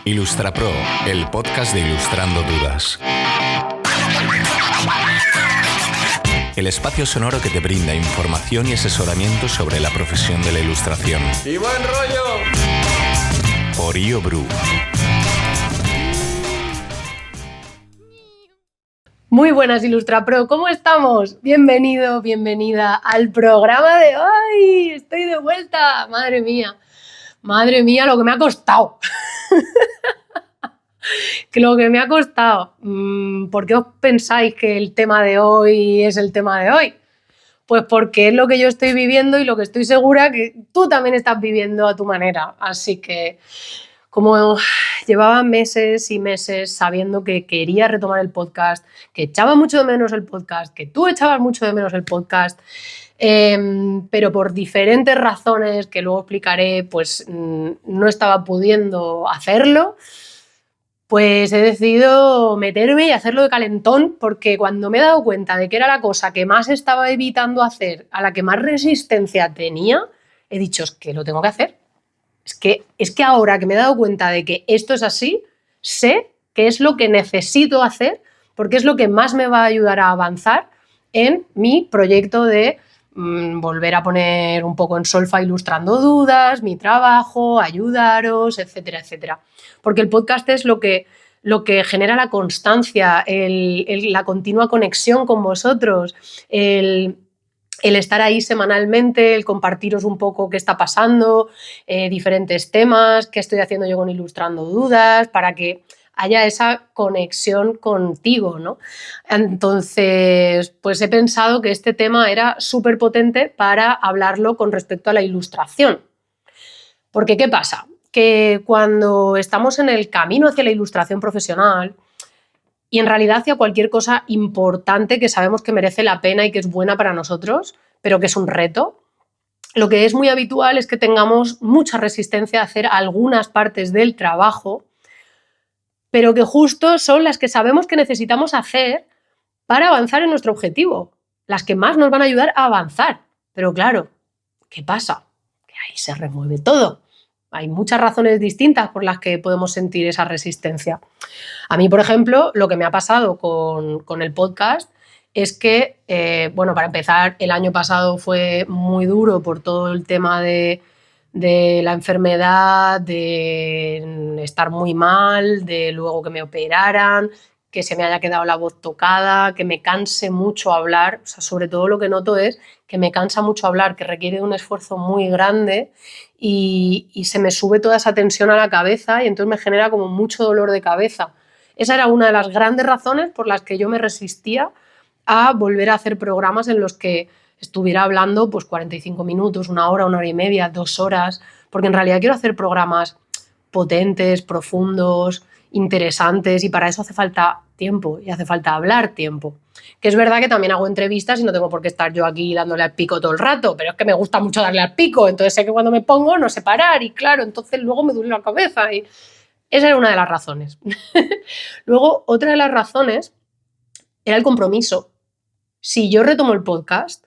IlustraPro, el podcast de Ilustrando Dudas. El espacio sonoro que te brinda información y asesoramiento sobre la profesión de la ilustración. ¡Y buen rollo! Por IoBru. Muy buenas, IlustraPro, ¿cómo estamos? Bienvenido, bienvenida al programa de hoy. Estoy de vuelta. Madre mía, lo que me ha costado. Lo que me ha costado. ¿Por qué os pensáis que el tema de hoy es el tema de hoy? Pues porque es lo que yo estoy viviendo y lo que estoy segura que tú también estás viviendo a tu manera. Así que, como llevaba meses y meses sabiendo que quería retomar el podcast, que echaba mucho de menos el podcast, que tú echabas mucho de menos el podcast, pero por diferentes razones que luego explicaré, pues no estaba pudiendo hacerlo, pues he decidido meterme y hacerlo de calentón, porque cuando me he dado cuenta de que era la cosa que más estaba evitando hacer, a la que más resistencia tenía, he dicho, es que lo tengo que hacer. Es que ahora que me he dado cuenta de que esto es así, sé que es lo que necesito hacer, porque es lo que más me va a ayudar a avanzar en mi proyecto de volver a poner un poco en solfa Ilustrando Dudas, mi trabajo, ayudaros, etcétera, etcétera. Porque el podcast es lo que genera la constancia, la continua conexión con vosotros, el estar ahí semanalmente, el compartiros un poco qué está pasando, diferentes temas, qué estoy haciendo yo con Ilustrando Dudas, para que haya esa conexión contigo, ¿no? Entonces, pues he pensado que este tema era súper potente para hablarlo con respecto a la ilustración. Porque, ¿qué pasa? Que cuando estamos en el camino hacia la ilustración profesional y en realidad hacia cualquier cosa importante que sabemos que merece la pena y que es buena para nosotros, pero que es un reto, lo que es muy habitual es que tengamos mucha resistencia a hacer algunas partes del trabajo, pero que justo son las que sabemos que necesitamos hacer para avanzar en nuestro objetivo, las que más nos van a ayudar a avanzar. Pero claro, ¿qué pasa? Que ahí se remueve todo. Hay muchas razones distintas por las que podemos sentir esa resistencia. A mí, por ejemplo, lo que me ha pasado con el podcast es que, para empezar, el año pasado fue muy duro por todo el tema de la enfermedad, de estar muy mal, de luego que me operaran, que se me haya quedado la voz tocada, que me canse mucho hablar. O sea, sobre todo lo que noto es que me cansa mucho hablar, que requiere un esfuerzo muy grande y se me sube toda esa tensión a la cabeza y entonces me genera como mucho dolor de cabeza. Esa era una de las grandes razones por las que yo me resistía a volver a hacer programas en los que estuviera hablando pues 45 minutos, una hora y media, 2 horas, porque en realidad quiero hacer programas potentes, profundos, interesantes, y para eso hace falta tiempo y hace falta hablar tiempo. Que es verdad que también hago entrevistas y no tengo por qué estar yo aquí dándole al pico todo el rato, pero es que me gusta mucho darle al pico, entonces sé que cuando me pongo no sé parar y claro, entonces luego me duele la cabeza y esa era una de las razones. Luego, otra de las razones era el compromiso. Si yo retomo el podcast,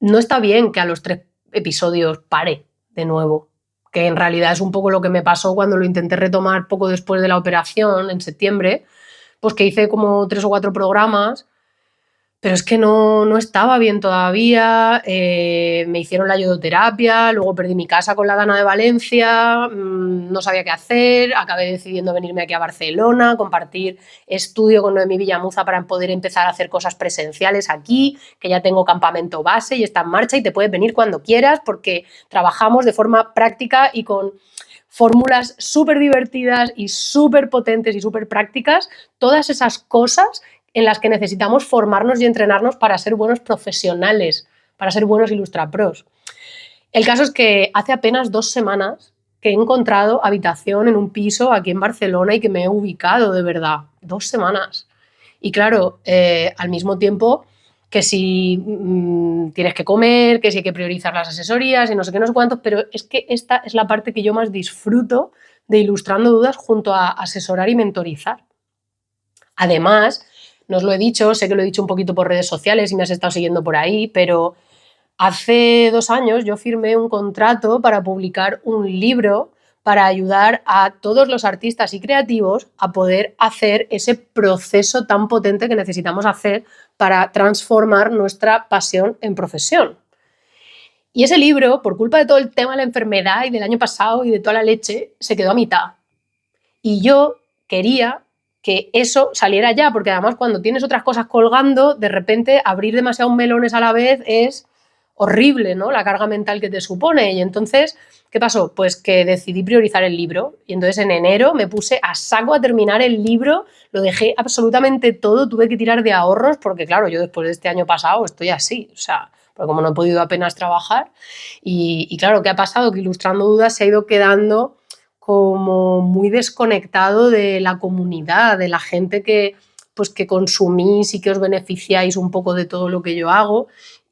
no está bien que a los 3 episodios pare de nuevo, que en realidad es un poco lo que me pasó cuando lo intenté retomar poco después de la operación, en septiembre, pues que hice como 3 o 4 programas, pero es que no estaba bien todavía, me hicieron la yodoterapia, luego perdí mi casa con la Dana de Valencia, no sabía qué hacer, acabé decidiendo venirme aquí a Barcelona, compartir estudio con Noemí Villamuza para poder empezar a hacer cosas presenciales aquí, que ya tengo campamento base y está en marcha y te puedes venir cuando quieras porque trabajamos de forma práctica y con fórmulas súper divertidas y súper potentes y súper prácticas, todas esas cosas en las que necesitamos formarnos y entrenarnos para ser buenos profesionales, para ser buenos IlustraPros. El caso es que hace apenas 2 semanas que he encontrado habitación en un piso aquí en Barcelona y que me he ubicado de verdad. 2 semanas. Y claro, al mismo tiempo que si tienes que comer, que si hay que priorizar las asesorías y no sé qué, no sé cuántos, pero es que esta es la parte que yo más disfruto de Ilustrando Dudas junto a asesorar y mentorizar. Además, no os lo he dicho, sé que lo he dicho un poquito por redes sociales y me has estado siguiendo por ahí, pero hace 2 años yo firmé un contrato para publicar un libro para ayudar a todos los artistas y creativos a poder hacer ese proceso tan potente que necesitamos hacer para transformar nuestra pasión en profesión. Y ese libro, por culpa de todo el tema de la enfermedad y del año pasado y de toda la leche, se quedó a mitad. Y yo quería que eso saliera ya, porque además cuando tienes otras cosas colgando, de repente abrir demasiados melones a la vez es horrible, ¿no? La carga mental que te supone. Y entonces, ¿qué pasó? Pues que decidí priorizar el libro. Y entonces en enero me puse a saco a terminar el libro, lo dejé absolutamente todo, tuve que tirar de ahorros, porque claro, yo después de este año pasado estoy así, o sea, porque como no he podido apenas trabajar. Y claro, ¿qué ha pasado? Que Ilustrando Dudas se ha ido quedando como muy desconectado de la comunidad, de la gente que, pues, que consumís y que os beneficiáis un poco de todo lo que yo hago.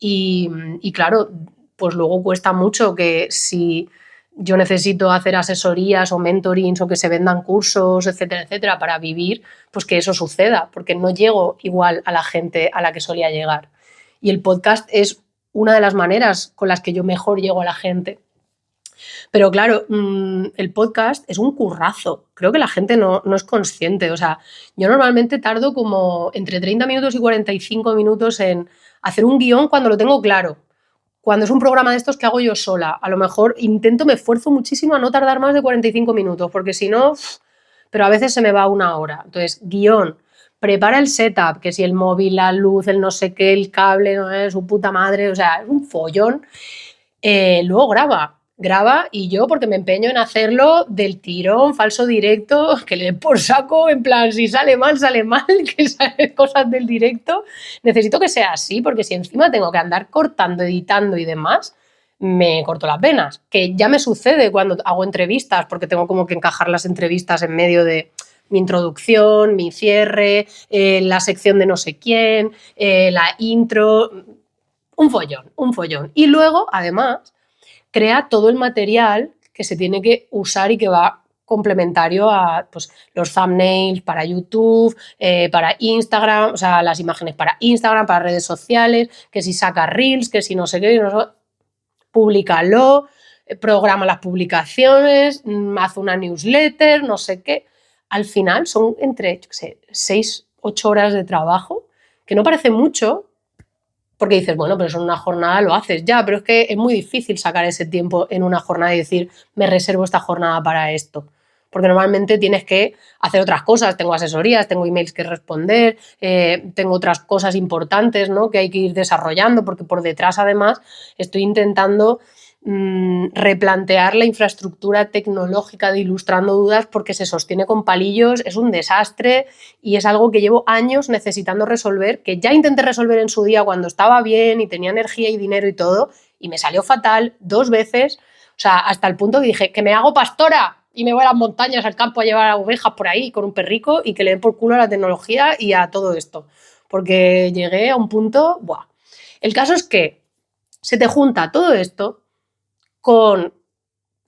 Y claro, pues luego cuesta mucho que si yo necesito hacer asesorías o mentorings o que se vendan cursos, etcétera, etcétera, para vivir, pues que eso suceda, porque no llego igual a la gente a la que solía llegar. Y el podcast es una de las maneras con las que yo mejor llego a la gente. Pero claro, el podcast es un currazo. Creo que la gente no es consciente. O sea, yo normalmente tardo como entre 30 minutos y 45 minutos en hacer un guión cuando lo tengo claro. Cuando es un programa de estos que hago yo sola, a lo mejor me esfuerzo muchísimo a no tardar más de 45 minutos, porque si no, pero a veces se me va una hora. Entonces, guión, prepara el setup, que si el móvil, la luz, el no sé qué, el cable, no es su puta madre, o sea, es un follón. Luego graba y yo, porque me empeño en hacerlo del tirón, falso directo, que le den por saco, en plan, si sale mal, que salen cosas del directo. Necesito que sea así, porque si encima tengo que andar cortando, editando y demás, me corto las venas. Que ya me sucede cuando hago entrevistas, porque tengo como que encajar las entrevistas en medio de mi introducción, mi cierre, la sección de no sé quién, la intro. Un follón. Y luego, además, crea todo el material que se tiene que usar y que va complementario a, pues, los thumbnails para YouTube, para Instagram, o sea, las imágenes para Instagram, para redes sociales, que si saca Reels, que si no sé qué, públicalo, programa las publicaciones, haz una newsletter, no sé qué. Al final son entre, yo qué sé, 6-8 horas de trabajo, que no parece mucho, porque dices, bueno, pero eso en una jornada lo haces ya, pero es que es muy difícil sacar ese tiempo en una jornada y decir, me reservo esta jornada para esto. Porque normalmente tienes que hacer otras cosas, tengo asesorías, tengo emails que responder, tengo otras cosas importantes, ¿no?, que hay que ir desarrollando, porque por detrás además estoy intentando replantear la infraestructura tecnológica de Ilustrando Dudas, porque se sostiene con palillos, es un desastre y es algo que llevo años necesitando resolver, que ya intenté resolver en su día cuando estaba bien y tenía energía y dinero y todo, y me salió fatal 2 veces, o sea, hasta el punto que dije, que me hago pastora y me voy a las montañas, al campo, a llevar a ovejas por ahí con un perrico y que le den por culo a la tecnología y a todo esto, porque llegué a un punto, ¡buah! El caso es que se te junta todo esto con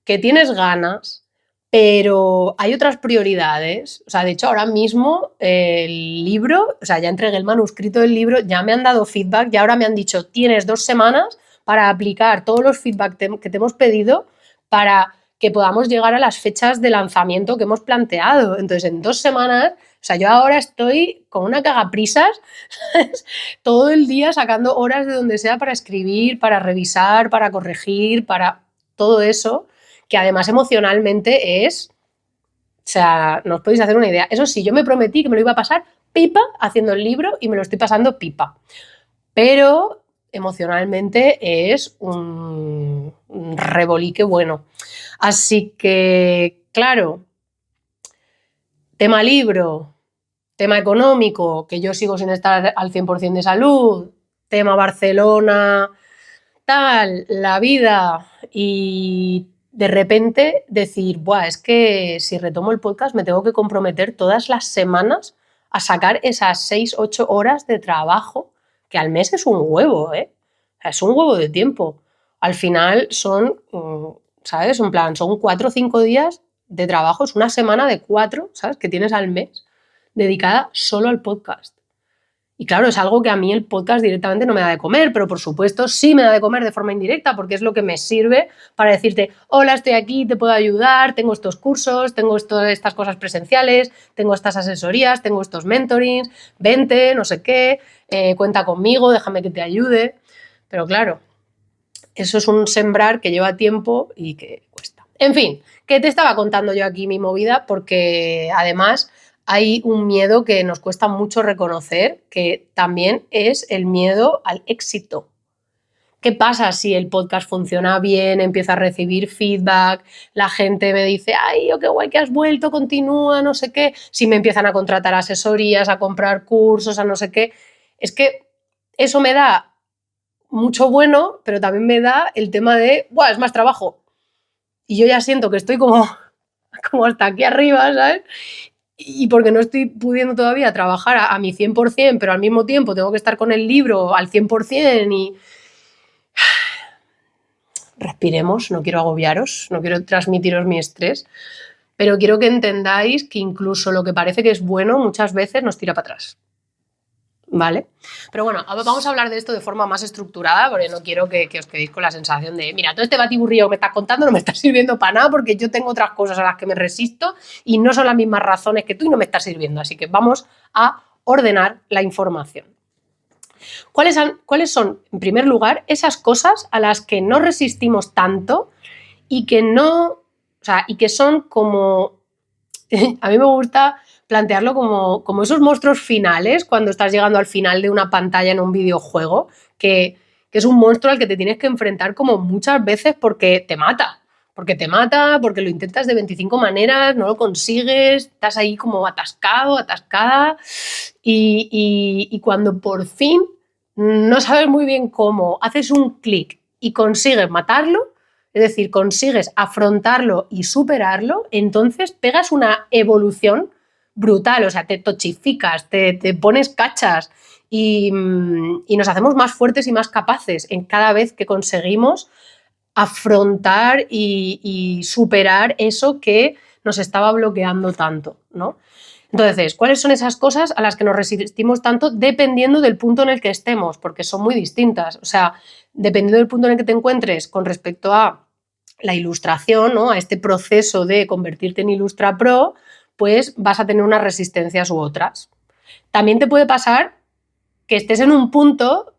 que tienes ganas, pero hay otras prioridades. O sea, de hecho, ahora mismo el libro, o sea, ya entregué el manuscrito del libro, ya me han dado feedback, ya ahora me han dicho, tienes 2 semanas para aplicar todos los feedback que te hemos pedido para que podamos llegar a las fechas de lanzamiento que hemos planteado. Entonces, en 2 semanas, o sea, yo ahora estoy con una cagaprisas, ¿sabes?, todo el día sacando horas de donde sea para escribir, para revisar, para corregir, para todo eso, que además emocionalmente es, o sea, no os podéis hacer una idea. Eso sí, yo me prometí que me lo iba a pasar pipa haciendo el libro y me lo estoy pasando pipa. Pero emocionalmente es un rebolique bueno. Así que, claro, tema libro, tema económico, que yo sigo sin estar al 100% de salud, tema Barcelona, tal, la vida, y de repente decir, buah, es que si retomo el podcast me tengo que comprometer todas las semanas a sacar esas 6-8 horas de trabajo, que al mes es un huevo, ¿eh? O sea, es un huevo de tiempo. Al final son, ¿sabes? En plan, son 4 o 5 días de trabajo, es una semana de 4, ¿sabes?, que tienes al mes dedicada solo al podcast. Y claro, es algo que a mí el podcast directamente no me da de comer, pero por supuesto sí me da de comer de forma indirecta, porque es lo que me sirve para decirte, hola, estoy aquí, te puedo ayudar, tengo estos cursos, tengo estas cosas presenciales, tengo estas asesorías, tengo estos mentorings, vente, no sé qué, cuenta conmigo, déjame que te ayude. Pero claro, eso es un sembrar que lleva tiempo y que cuesta. En fin, que te estaba contando yo aquí mi movida, porque además hay un miedo que nos cuesta mucho reconocer, que también es el miedo al éxito. ¿Qué pasa si el podcast funciona bien, empieza a recibir feedback, la gente me dice, ay, qué guay que has vuelto, continúa, no sé qué? Si me empiezan a contratar asesorías, a comprar cursos, a no sé qué. Es que eso me da mucho bueno, pero también me da el tema de, ¡buah, es más trabajo! Y yo ya siento que estoy como hasta aquí arriba, ¿sabes? Y porque no estoy pudiendo todavía trabajar a mi 100%, pero al mismo tiempo tengo que estar con el libro al 100% y... Respiremos, no quiero agobiaros, no quiero transmitiros mi estrés, pero quiero que entendáis que incluso lo que parece que es bueno muchas veces nos tira para atrás. ¿Vale? Pero bueno, vamos a hablar de esto de forma más estructurada, porque no quiero que os quedéis con la sensación de, mira, todo este batiburrillo que me estás contando no me está sirviendo para nada porque yo tengo otras cosas a las que me resisto y no son las mismas razones que tú y no me está sirviendo. Así que vamos a ordenar la información. ¿Cuáles son, en primer lugar, esas cosas a las que no resistimos tanto y que no, o sea, y que son como, a mí me gusta plantearlo como esos monstruos finales cuando estás llegando al final de una pantalla en un videojuego, que es un monstruo al que te tienes que enfrentar como muchas veces porque te mata, porque lo intentas de 25 maneras, no lo consigues, estás ahí como atascado, atascada, y cuando por fin no sabes muy bien cómo, haces un clic y consigues matarlo, es decir, consigues afrontarlo y superarlo, entonces pegas una evolución brutal, o sea, te tochificas, te pones cachas y nos hacemos más fuertes y más capaces en cada vez que conseguimos afrontar y superar eso que nos estaba bloqueando tanto, ¿no? Entonces, ¿cuáles son esas cosas a las que nos resistimos tanto dependiendo del punto en el que estemos? Porque son muy distintas. O sea, dependiendo del punto en el que te encuentres con respecto a la ilustración, ¿no? A este proceso de convertirte en Ilustra Pro, pues vas a tener unas resistencias u otras. También te puede pasar que estés en un punto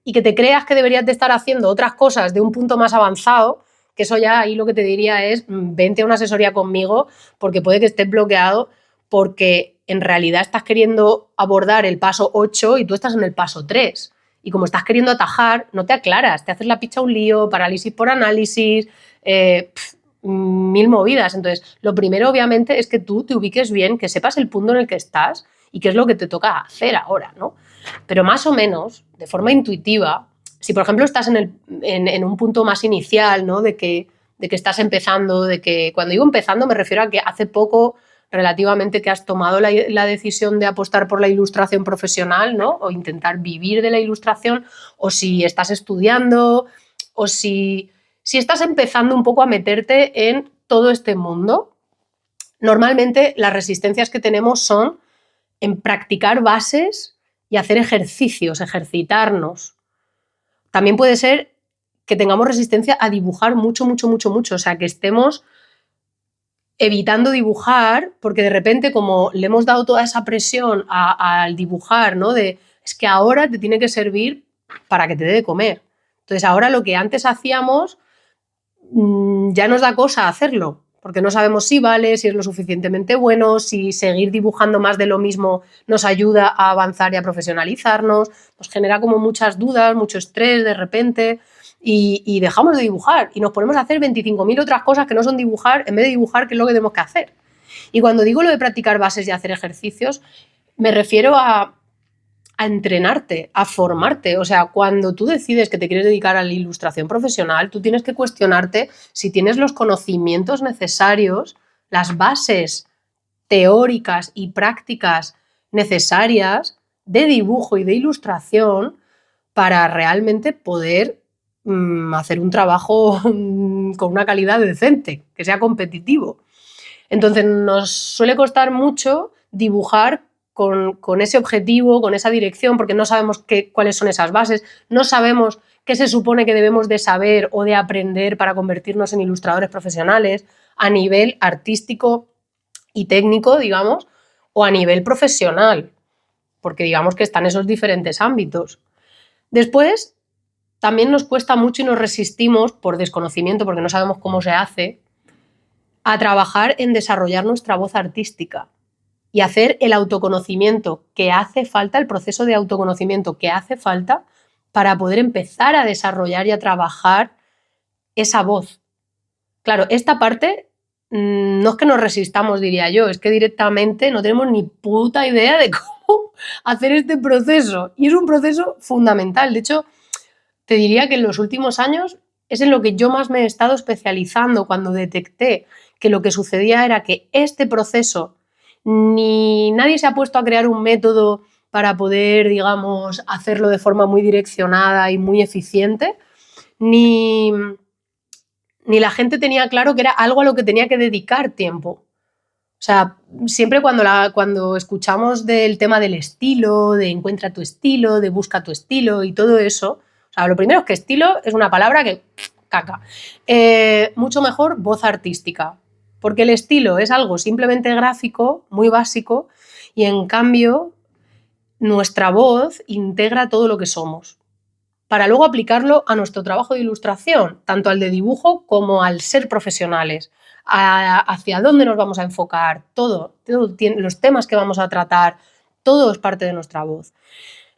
y que te creas que deberías de estar haciendo otras cosas de un punto más avanzado, que eso ya ahí lo que te diría es vente a una asesoría conmigo porque puede que estés bloqueado porque en realidad estás queriendo abordar el paso 8 y tú estás en el paso 3. Y como estás queriendo atajar, no te aclaras, te haces la picha un lío, parálisis por análisis, mil movidas. Entonces, lo primero obviamente es que tú te ubiques bien, que sepas el punto en el que estás y qué es lo que te toca hacer ahora, ¿no? Pero más o menos, de forma intuitiva, si por ejemplo estás en un punto más inicial, ¿no? De que estás empezando, de que cuando digo empezando me refiero a que hace poco relativamente que has tomado la decisión de apostar por la ilustración profesional, ¿no? O intentar vivir de la ilustración, o si estás estudiando, o si estás empezando un poco a meterte en todo este mundo. Normalmente las resistencias que tenemos son en practicar bases y hacer ejercicios, ejercitarnos. También puede ser que tengamos resistencia a dibujar mucho, mucho, mucho, mucho. O sea, que estemos evitando dibujar porque de repente como le hemos dado toda esa presión al dibujar, ¿no? Es que ahora te tiene que servir para que te dé de comer. Entonces ahora lo que antes hacíamos ya nos da cosa hacerlo, porque no sabemos si vale, si es lo suficientemente bueno, si seguir dibujando más de lo mismo nos ayuda a avanzar y a profesionalizarnos, nos genera como muchas dudas, mucho estrés de repente y dejamos de dibujar y nos ponemos a hacer 25.000 otras cosas que no son dibujar en vez de dibujar, que es lo que tenemos que hacer. Y cuando digo lo de practicar bases y hacer ejercicios, me refiero a entrenarte, a formarte. O sea, cuando tú decides que te quieres dedicar a la ilustración profesional, tú tienes que cuestionarte si tienes los conocimientos necesarios, las bases teóricas y prácticas necesarias de dibujo y de ilustración para realmente poder hacer un trabajo con una calidad decente, que sea competitivo. Entonces nos suele costar mucho dibujar con ese objetivo, con esa dirección, porque no sabemos cuáles son esas bases, no sabemos qué se supone que debemos de saber o de aprender para convertirnos en ilustradores profesionales a nivel artístico y técnico, digamos, o a nivel profesional, porque digamos que están esos diferentes ámbitos. Después, también nos cuesta mucho y nos resistimos por desconocimiento, porque no sabemos cómo se hace, a trabajar en desarrollar nuestra voz artística y hacer el autoconocimiento que hace falta, el proceso de autoconocimiento que hace falta para poder empezar a desarrollar y a trabajar esa voz. Claro, esta parte no es que nos resistamos, diría yo, es que directamente no tenemos ni puta idea de cómo hacer este proceso. Y es un proceso fundamental. De hecho, te diría que en los últimos años es en lo que yo más me he estado especializando cuando detecté que lo que sucedía era que este proceso ni nadie se ha puesto a crear un método para poder, digamos, hacerlo de forma muy direccionada y muy eficiente, ni la gente tenía claro que era algo a lo que tenía que dedicar tiempo. O sea, siempre cuando escuchamos del tema del estilo, de encuentra tu estilo, de busca tu estilo y todo eso, o sea, lo primero es que estilo es una palabra que caca. Mucho mejor voz artística, porque el estilo es algo simplemente gráfico, muy básico, y en cambio nuestra voz integra todo lo que somos, para luego aplicarlo a nuestro trabajo de ilustración, tanto al de dibujo como al ser profesionales, hacia dónde nos vamos a enfocar, todo los temas que vamos a tratar, todo es parte de nuestra voz.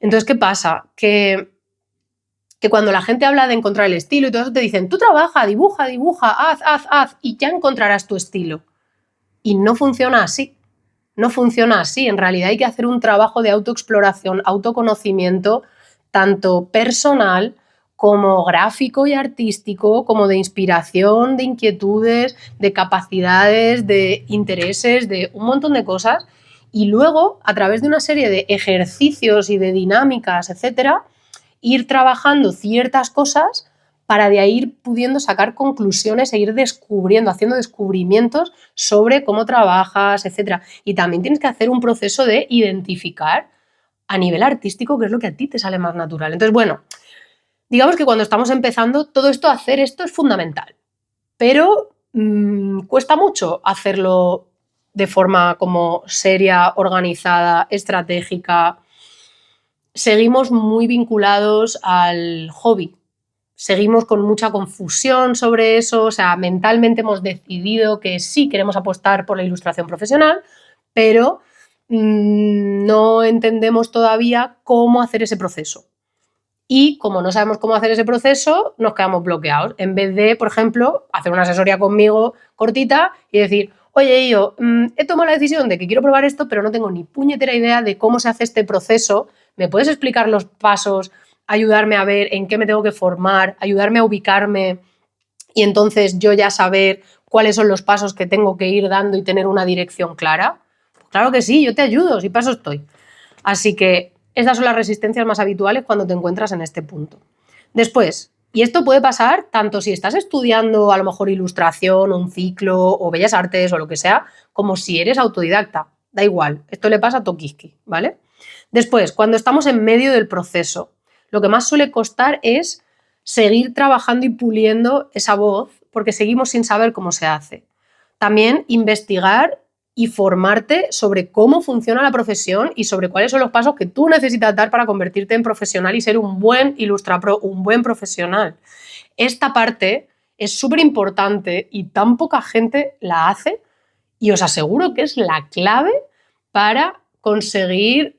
Entonces, ¿qué pasa? Que cuando la gente habla de encontrar el estilo y todo eso, te dicen, tú trabaja, dibuja, haz, y ya encontrarás tu estilo. Y no funciona así. No funciona así. En realidad hay que hacer un trabajo de autoexploración, autoconocimiento, tanto personal como gráfico y artístico, como de inspiración, de inquietudes, de capacidades, de intereses, de un montón de cosas. Y luego, a través de una serie de ejercicios y de dinámicas, etcétera, ir trabajando ciertas cosas para de ahí ir pudiendo sacar conclusiones e ir descubriendo, haciendo descubrimientos sobre cómo trabajas, etcétera. Y también tienes que hacer un proceso de identificar a nivel artístico qué es lo que a ti te sale más natural. Entonces, bueno, digamos que cuando estamos empezando, todo esto, hacer esto es fundamental, pero cuesta mucho hacerlo de forma como seria, organizada, estratégica. Seguimos muy vinculados al hobby, seguimos con mucha confusión sobre eso, o sea, mentalmente hemos decidido que sí queremos apostar por la ilustración profesional, pero no entendemos todavía cómo hacer ese proceso. Y como no sabemos cómo hacer ese proceso, nos quedamos bloqueados. En vez de, por ejemplo, hacer una asesoría conmigo cortita y decir, oye, yo he tomado la decisión de que quiero probar esto, pero no tengo ni puñetera idea de cómo se hace este proceso. ¿Me puedes explicar los pasos, ayudarme a ver en qué me tengo que formar, ayudarme a ubicarme y entonces yo ya saber cuáles son los pasos que tengo que ir dando y tener una dirección clara? Pues claro que sí, yo te ayudo, si paso estoy. Así que estas son las resistencias más habituales cuando te encuentras en este punto. Después, y esto puede pasar tanto si estás estudiando a lo mejor ilustración, un ciclo o bellas artes o lo que sea, como si eres autodidacta. Da igual, esto le pasa a Tokiski, ¿vale? Después, cuando estamos en medio del proceso, lo que más suele costar es seguir trabajando y puliendo esa voz porque seguimos sin saber cómo se hace. También investigar y formarte sobre cómo funciona la profesión y sobre cuáles son los pasos que tú necesitas dar para convertirte en profesional y ser un buen ilustrador, un buen profesional. Esta parte es súper importante y tan poca gente la hace y os aseguro que es la clave para conseguir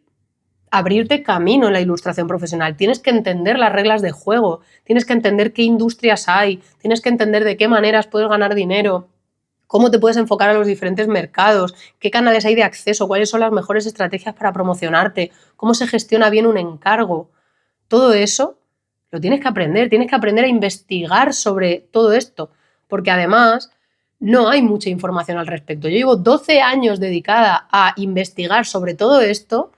abrirte camino en la ilustración profesional. Tienes que entender las reglas de juego, tienes que entender qué industrias hay, tienes que entender de qué maneras puedes ganar dinero, cómo te puedes enfocar a los diferentes mercados, qué canales hay de acceso, cuáles son las mejores estrategias para promocionarte, cómo se gestiona bien un encargo. Todo eso lo tienes que aprender a investigar sobre todo esto, porque además no hay mucha información al respecto. Yo llevo 12 años dedicada a investigar sobre todo esto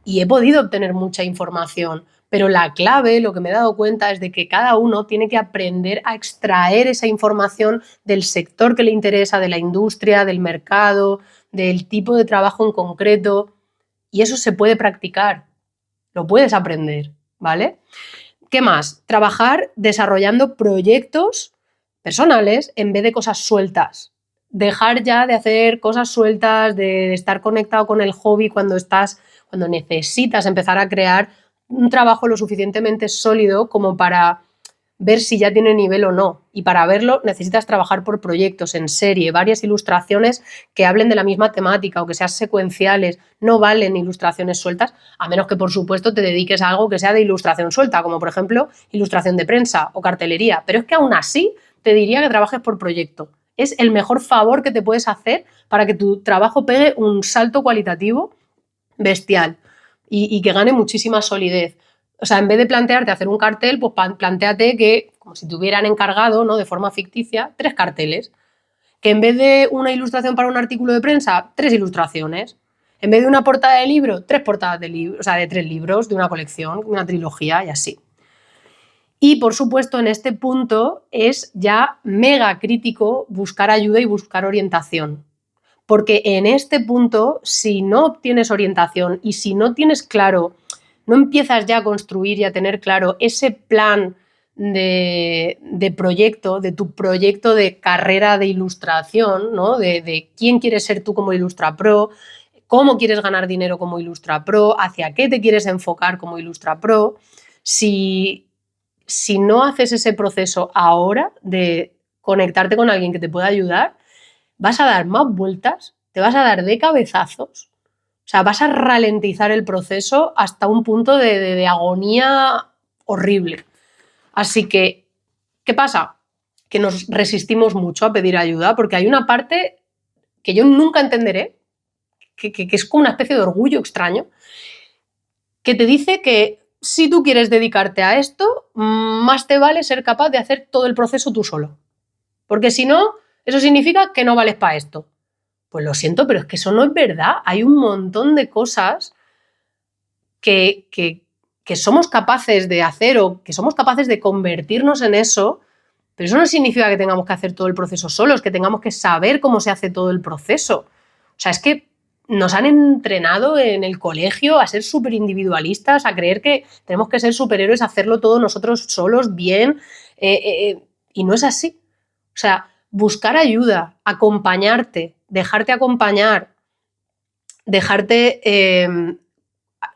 y he podido obtener mucha información, pero la clave, lo que me he dado cuenta, es de que cada uno tiene que aprender a extraer esa información del sector que le interesa, de la industria, del mercado, del tipo de trabajo en concreto. Y eso se puede practicar, lo puedes aprender, ¿vale? ¿Qué más? Trabajar desarrollando proyectos personales en vez de cosas sueltas. Dejar ya de hacer cosas sueltas, de estar conectado con el hobby cuando necesitas empezar a crear un trabajo lo suficientemente sólido como para ver si ya tiene nivel o no. Y para verlo necesitas trabajar por proyectos en serie, varias ilustraciones que hablen de la misma temática o que sean secuenciales. No valen ilustraciones sueltas, a menos que, por supuesto, te dediques a algo que sea de ilustración suelta, como por ejemplo ilustración de prensa o cartelería. Pero es que aún así te diría que trabajes por proyecto. Es el mejor favor que te puedes hacer para que tu trabajo pegue un salto cualitativo bestial y que gane muchísima solidez. O sea, en vez de plantearte hacer un cartel, pues plantéate que, como si te hubieran encargado, ¿no?, de forma ficticia, 3 carteles. Que en vez de una ilustración para un artículo de prensa, 3 ilustraciones. En vez de una portada de libro, 3 portadas de libro, o sea, de 3 libros, de una colección, una trilogía y así. Y, por supuesto, en este punto es ya mega crítico buscar ayuda y buscar orientación. Porque en este punto, si no obtienes orientación y si no tienes claro, no empiezas ya a construir y a tener claro ese plan de proyecto, de tu proyecto de carrera de ilustración, ¿no? De quién quieres ser tú como Ilustra Pro, cómo quieres ganar dinero como Ilustra Pro, hacia qué te quieres enfocar como Ilustra Pro. Si no haces ese proceso ahora de conectarte con alguien que te pueda ayudar, vas a dar más vueltas, te vas a dar de cabezazos, o sea, vas a ralentizar el proceso hasta un punto de agonía horrible. Así que, ¿qué pasa? Que nos resistimos mucho a pedir ayuda porque hay una parte que yo nunca entenderé, que es como una especie de orgullo extraño, que te dice que si tú quieres dedicarte a esto, más te vale ser capaz de hacer todo el proceso tú solo. Porque si no, eso significa que no vales para esto. Pues lo siento, pero es que eso no es verdad. Hay un montón de cosas que somos capaces de hacer o que somos capaces de convertirnos en eso, pero eso no significa que tengamos que hacer todo el proceso solos, que tengamos que saber cómo se hace todo el proceso. O sea, es que nos han entrenado en el colegio a ser súper individualistas, a creer que tenemos que ser superhéroes, a hacerlo todo nosotros solos, bien, y no es así. O sea, buscar ayuda, acompañarte, dejarte acompañar,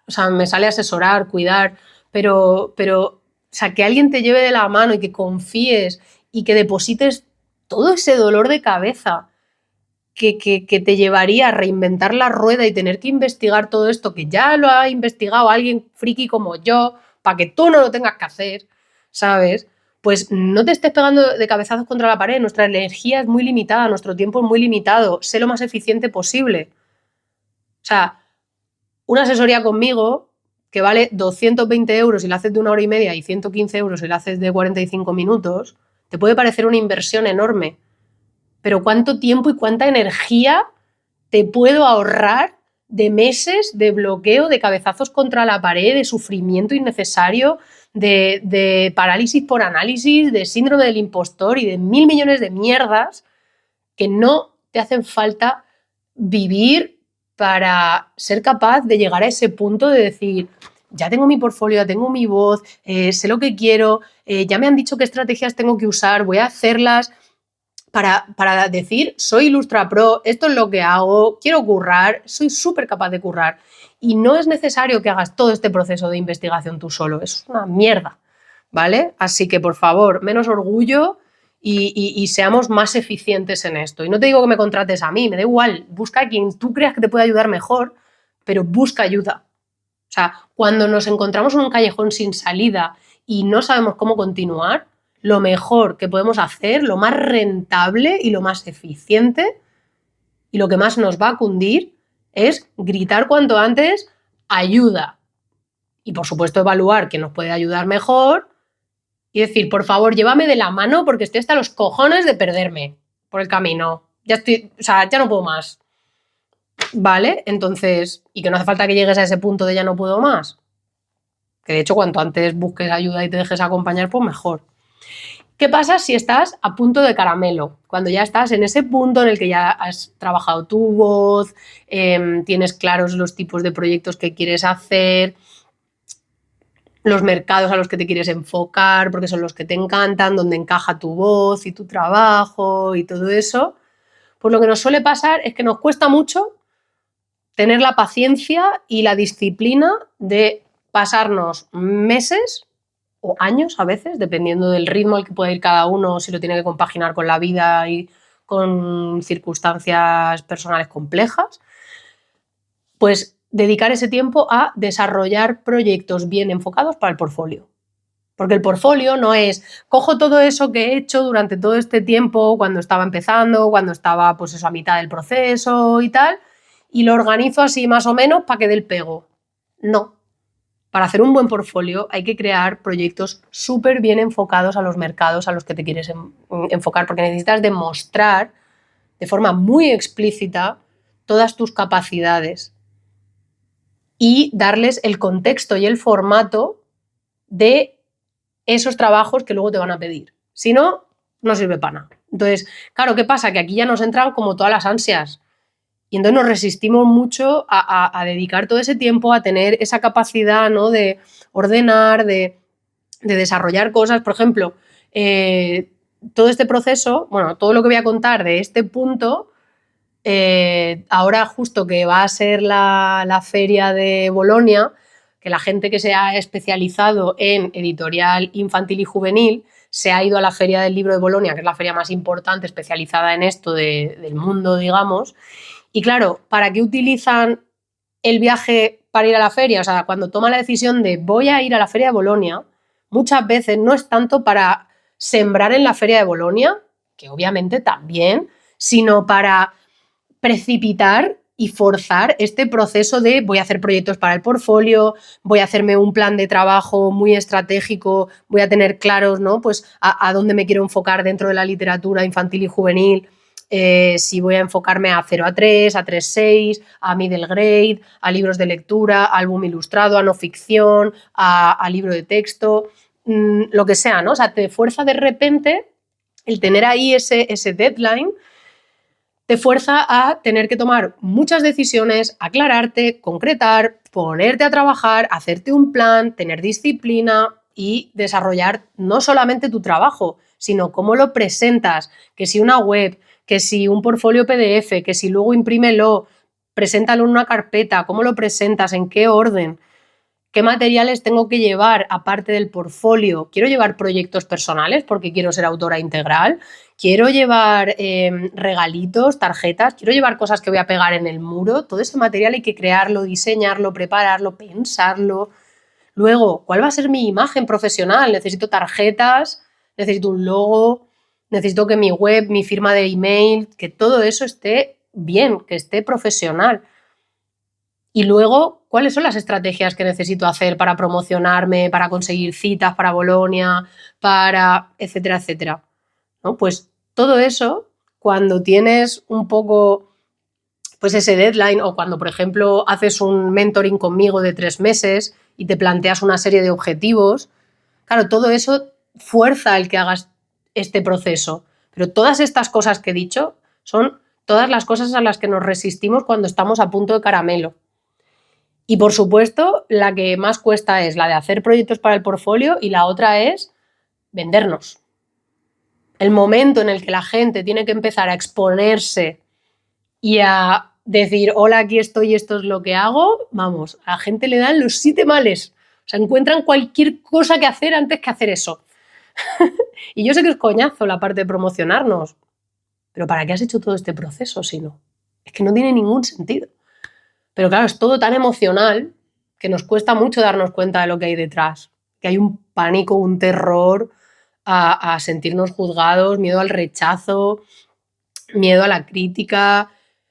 o sea, me sale asesorar, cuidar, pero, o sea, que alguien te lleve de la mano y que confíes y que deposites todo ese dolor de cabeza que te llevaría a reinventar la rueda y tener que investigar todo esto, que ya lo ha investigado alguien friki como yo, para que tú no lo tengas que hacer, ¿sabes? Pues no te estés pegando de cabezazos contra la pared. Nuestra energía es muy limitada, nuestro tiempo es muy limitado. Sé lo más eficiente posible. O sea, una asesoría conmigo que vale 220 euros si la haces de 1 hora y media y 115 euros si la haces de 45 minutos, te puede parecer una inversión enorme. Pero ¿cuánto tiempo y cuánta energía te puedo ahorrar de meses de bloqueo, de cabezazos contra la pared, de sufrimiento innecesario, de parálisis por análisis, de síndrome del impostor y de 1000 millones de mierdas que no te hacen falta vivir para ser capaz de llegar a ese punto de decir, ya tengo mi portfolio, ya tengo mi voz, sé lo que quiero, ya me han dicho qué estrategias tengo que usar, voy a hacerlas para decir, soy Ilustra Pro, esto es lo que hago, quiero currar, soy súper capaz de currar. Y no es necesario que hagas todo este proceso de investigación tú solo, es una mierda, ¿vale? Así que, por favor, menos orgullo y seamos más eficientes en esto. Y no te digo que me contrates a mí, me da igual, busca a quien tú creas que te puede ayudar mejor, pero busca ayuda. O sea, cuando nos encontramos en un callejón sin salida y no sabemos cómo continuar, lo mejor que podemos hacer, lo más rentable y lo más eficiente y lo que más nos va a cundir es gritar cuanto antes ayuda. Y, por supuesto, evaluar quién nos puede ayudar mejor y decir, por favor, llévame de la mano porque estoy hasta los cojones de perderme por el camino. Ya estoy, o sea, ya no puedo más. ¿Vale? Entonces, y que no hace falta que llegues a ese punto de ya no puedo más. Que de hecho, cuanto antes busques ayuda y te dejes acompañar, pues mejor. ¿Qué pasa si estás a punto de caramelo? Cuando ya estás en ese punto en el que ya has trabajado tu voz, tienes claros los tipos de proyectos que quieres hacer, los mercados a los que te quieres enfocar, porque son los que te encantan, donde encaja tu voz y tu trabajo y todo eso. Pues lo que nos suele pasar es que nos cuesta mucho tener la paciencia y la disciplina de pasarnos meses o años a veces, dependiendo del ritmo al que pueda ir cada uno, si lo tiene que compaginar con la vida y con circunstancias personales complejas, pues dedicar ese tiempo a desarrollar proyectos bien enfocados para el portfolio. Porque el portfolio no es, cojo todo eso que he hecho durante todo este tiempo, cuando estaba empezando, cuando estaba pues eso, a mitad del proceso y tal, y lo organizo así más o menos para que dé el pego. No. Para hacer un buen portfolio hay que crear proyectos súper bien enfocados a los mercados a los que te quieres enfocar, porque necesitas demostrar de forma muy explícita todas tus capacidades y darles el contexto y el formato de esos trabajos que luego te van a pedir. Si no, no sirve para nada. Entonces, claro, ¿qué pasa? Que aquí ya nos entran como todas las ansias. Y entonces nos resistimos mucho a dedicar todo ese tiempo a tener esa capacidad, ¿no?, de ordenar, de desarrollar cosas. Por ejemplo, todo este proceso, bueno, todo lo que voy a contar de este punto, ahora justo que va a ser la feria de Bolonia, que la gente que se ha especializado en editorial infantil y juvenil se ha ido a la Feria del Libro de Bolonia, que es la feria más importante especializada en esto del mundo, digamos. Y claro, ¿para qué utilizan el viaje para ir a la feria? O sea, cuando toma la decisión de voy a ir a la Feria de Bolonia, muchas veces no es tanto para sembrar en la Feria de Bolonia, que obviamente también, sino para precipitar y forzar este proceso de voy a hacer proyectos para el portfolio, voy a hacerme un plan de trabajo muy estratégico, voy a tener claros, ¿no?, pues a dónde me quiero enfocar dentro de la literatura infantil y juvenil. Si voy a enfocarme a 0 a 3, a 3-6, a middle grade, a libros de lectura, a álbum ilustrado, a no ficción, a libro de texto, lo que sea, ¿no? O sea, te fuerza de repente el tener ahí ese deadline, te fuerza a tener que tomar muchas decisiones, aclararte, concretar, ponerte a trabajar, hacerte un plan, tener disciplina y desarrollar no solamente tu trabajo, sino cómo lo presentas, que si una web, que si un portfolio PDF, que si luego imprímelo, preséntalo en una carpeta, cómo lo presentas, en qué orden, qué materiales tengo que llevar aparte del portfolio. Quiero llevar proyectos personales porque quiero ser autora integral, quiero llevar regalitos, tarjetas, quiero llevar cosas que voy a pegar en el muro. Todo ese material hay que crearlo, diseñarlo, prepararlo, pensarlo. Luego, ¿cuál va a ser mi imagen profesional? Necesito tarjetas, necesito un logo, necesito que mi web, mi firma de email, que todo eso esté bien, que esté profesional. Y luego, ¿cuáles son las estrategias que necesito hacer para promocionarme, para conseguir citas para Bolonia, para etcétera, etcétera? ¿No? Pues todo eso, cuando tienes un poco pues ese deadline, o cuando, por ejemplo, haces un mentoring conmigo de 3 meses y te planteas una serie de objetivos, claro, todo eso fuerza el que hagas este proceso. Pero todas estas cosas que he dicho son todas las cosas a las que nos resistimos cuando estamos a punto de caramelo. Y por supuesto, la que más cuesta es la de hacer proyectos para el portfolio y la otra es vendernos. El momento en el que la gente tiene que empezar a exponerse y a decir, hola, aquí estoy, esto es lo que hago, vamos, a la gente le dan los 7 males. O sea, encuentran cualquier cosa que hacer antes que hacer eso. Y yo sé que es coñazo la parte de promocionarnos, pero ¿para qué has hecho todo este proceso si no? Es que no tiene ningún sentido. Pero claro, es todo tan emocional que nos cuesta mucho darnos cuenta de lo que hay detrás. Que hay un pánico, un terror a sentirnos juzgados, miedo al rechazo, miedo a la crítica,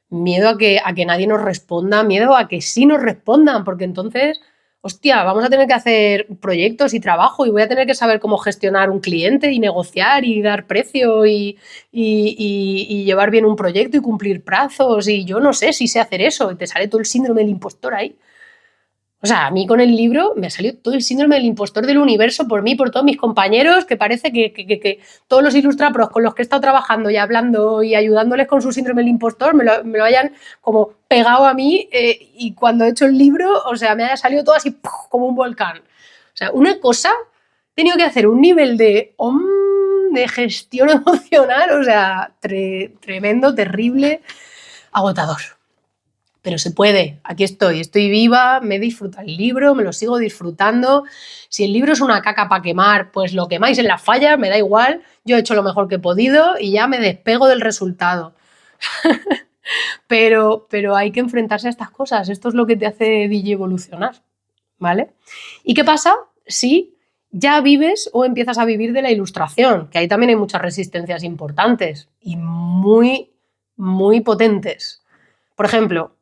miedo a que nadie nos responda, miedo a que sí nos respondan, porque entonces, hostia, vamos a tener que hacer proyectos y trabajo y voy a tener que saber cómo gestionar un cliente y negociar y dar precio y llevar bien un proyecto y cumplir plazos y yo no sé si sé hacer eso y te sale todo el síndrome del impostor ahí. O sea, a mí con el libro me ha salido todo el síndrome del impostor del universo por mí, por todos mis compañeros, que parece que todos los ilustrapros con los que he estado trabajando y hablando y ayudándoles con su síndrome del impostor me lo hayan como pegado a mí y cuando he hecho el libro, o sea, me haya salido todo así ¡puf!, como un volcán. O sea, una cosa, he tenido que hacer un nivel de gestión emocional, o sea, tremendo, terrible, agotador. Pero se puede, aquí estoy viva, me disfruto el libro, me lo sigo disfrutando. Si el libro es una caca para quemar, pues lo quemáis en la falla, me da igual, yo he hecho lo mejor que he podido y ya me despego del resultado. pero hay que enfrentarse a estas cosas, esto es lo que te hace evolucionar, ¿vale? ¿Y qué pasa si ya vives o empiezas a vivir de la ilustración? Que ahí también hay muchas resistencias importantes y muy, muy potentes. Por ejemplo,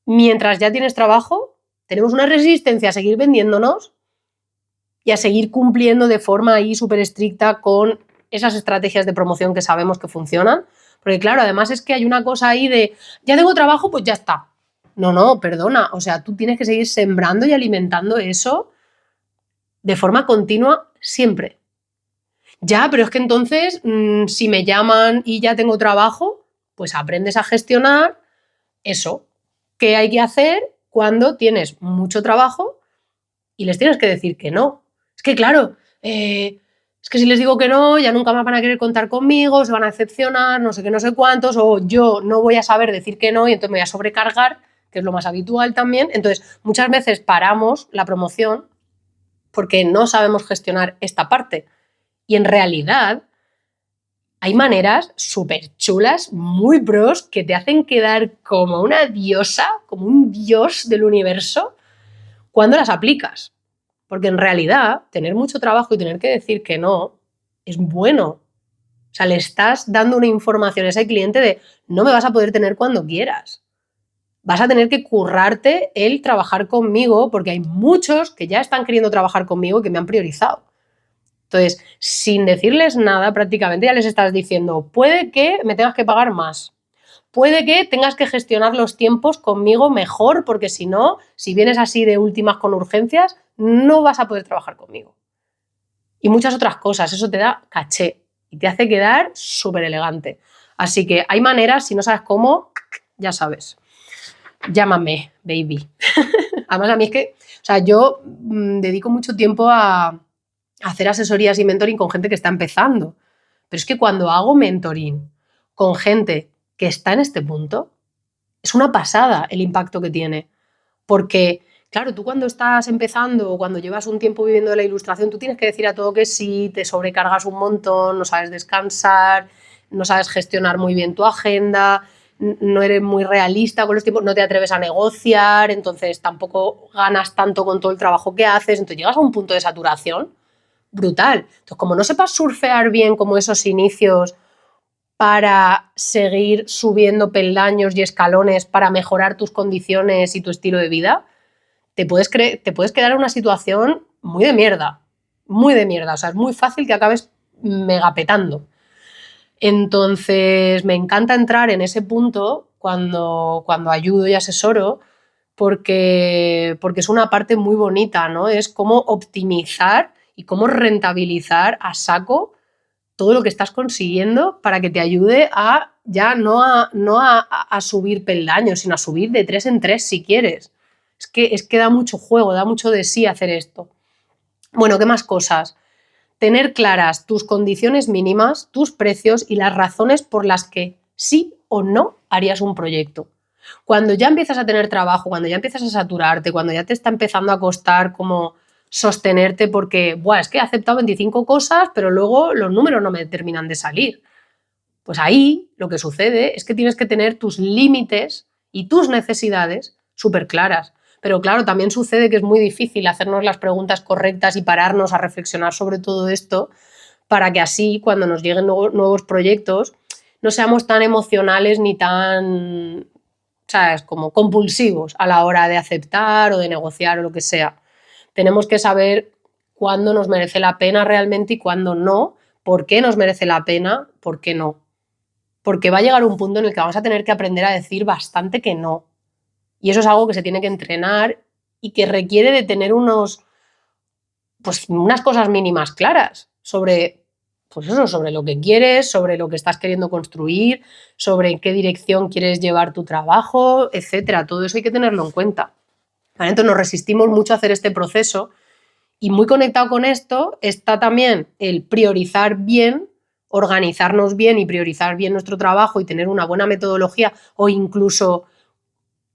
mientras ya tienes trabajo, tenemos una resistencia a seguir vendiéndonos y a seguir cumpliendo de forma ahí súper estricta con esas estrategias de promoción que sabemos que funcionan. Porque claro, además es que hay una cosa ahí de, ya tengo trabajo, pues ya está. No, perdona. O sea, tú tienes que seguir sembrando y alimentando eso de forma continua siempre. Ya, pero es que entonces, si me llaman y ya tengo trabajo, pues aprendes a gestionar eso. ¿Qué hay que hacer cuando tienes mucho trabajo y les tienes que decir que no? Es que claro, es que si les digo que no, ya nunca más van a querer contar conmigo, se van a decepcionar, no sé qué, no sé cuántos, o yo no voy a saber decir que no y entonces me voy a sobrecargar, que es lo más habitual también. Entonces, muchas veces paramos la promoción porque no sabemos gestionar esta parte. Y en realidad hay maneras súper chulas, muy pros, que te hacen quedar como una diosa, como un dios del universo, cuando las aplicas. Porque en realidad, tener mucho trabajo y tener que decir que no es bueno. O sea, le estás dando una información a ese cliente de no me vas a poder tener cuando quieras. Vas a tener que currarte el trabajar conmigo porque hay muchos que ya están queriendo trabajar conmigo y que me han priorizado. Entonces, sin decirles nada, prácticamente ya les estás diciendo, puede que me tengas que pagar más, puede que tengas que gestionar los tiempos conmigo mejor, porque si no, si vienes así de últimas con urgencias, no vas a poder trabajar conmigo. Y muchas otras cosas, eso te da caché y te hace quedar súper elegante. Así que hay maneras, si no sabes cómo, ya sabes. Llámame, baby. Además, a mí es que, o sea, yo dedico mucho tiempo a hacer asesorías y mentoring con gente que está empezando. Pero es que cuando hago mentoring con gente que está en este punto, es una pasada el impacto que tiene. Porque, claro, tú cuando estás empezando o cuando llevas un tiempo viviendo de la ilustración, tú tienes que decir a todo que sí, te sobrecargas un montón, no sabes descansar, no sabes gestionar muy bien tu agenda, no eres muy realista con los tiempos, no te atreves a negociar, entonces tampoco ganas tanto con todo el trabajo que haces, entonces llegas a un punto de saturación brutal. Entonces, como no sepas surfear bien como esos inicios para seguir subiendo peldaños y escalones para mejorar tus condiciones y tu estilo de vida, te puedes quedar en una situación muy de mierda. O sea, es muy fácil que acabes megapetando. Entonces, me encanta entrar en ese punto cuando ayudo y asesoro porque es una parte muy bonita, ¿no? Es cómo optimizar y cómo rentabilizar a saco todo lo que estás consiguiendo para que te ayude a ya no a subir peldaños, sino a subir de 3 en 3 si quieres. Es que da mucho juego, da mucho de sí hacer esto. Bueno, ¿qué más cosas? Tener claras tus condiciones mínimas, tus precios y las razones por las que sí o no harías un proyecto. Cuando ya empiezas a tener trabajo, cuando ya empiezas a saturarte, cuando ya te está empezando a costar como sostenerte porque, es que he aceptado 25 cosas, pero luego los números no me terminan de salir. Pues ahí lo que sucede es que tienes que tener tus límites y tus necesidades súper claras. Pero claro, también sucede que es muy difícil hacernos las preguntas correctas y pararnos a reflexionar sobre todo esto para que así, cuando nos lleguen nuevos proyectos, no seamos tan emocionales ni tan, ¿sabes?, como compulsivos a la hora de aceptar o de negociar o lo que sea. Tenemos que saber cuándo nos merece la pena realmente y cuándo no, por qué nos merece la pena, por qué no. Porque va a llegar un punto en el que vamos a tener que aprender a decir bastante que no. Y eso es algo que se tiene que entrenar y que requiere de tener unas cosas mínimas claras sobre, pues eso, sobre lo que quieres, sobre lo que estás queriendo construir, sobre en qué dirección quieres llevar tu trabajo, etcétera. Todo eso hay que tenerlo en cuenta. ¿Vale? Entonces nos resistimos mucho a hacer este proceso y muy conectado con esto está también el priorizar bien, organizarnos bien y priorizar bien nuestro trabajo y tener una buena metodología o incluso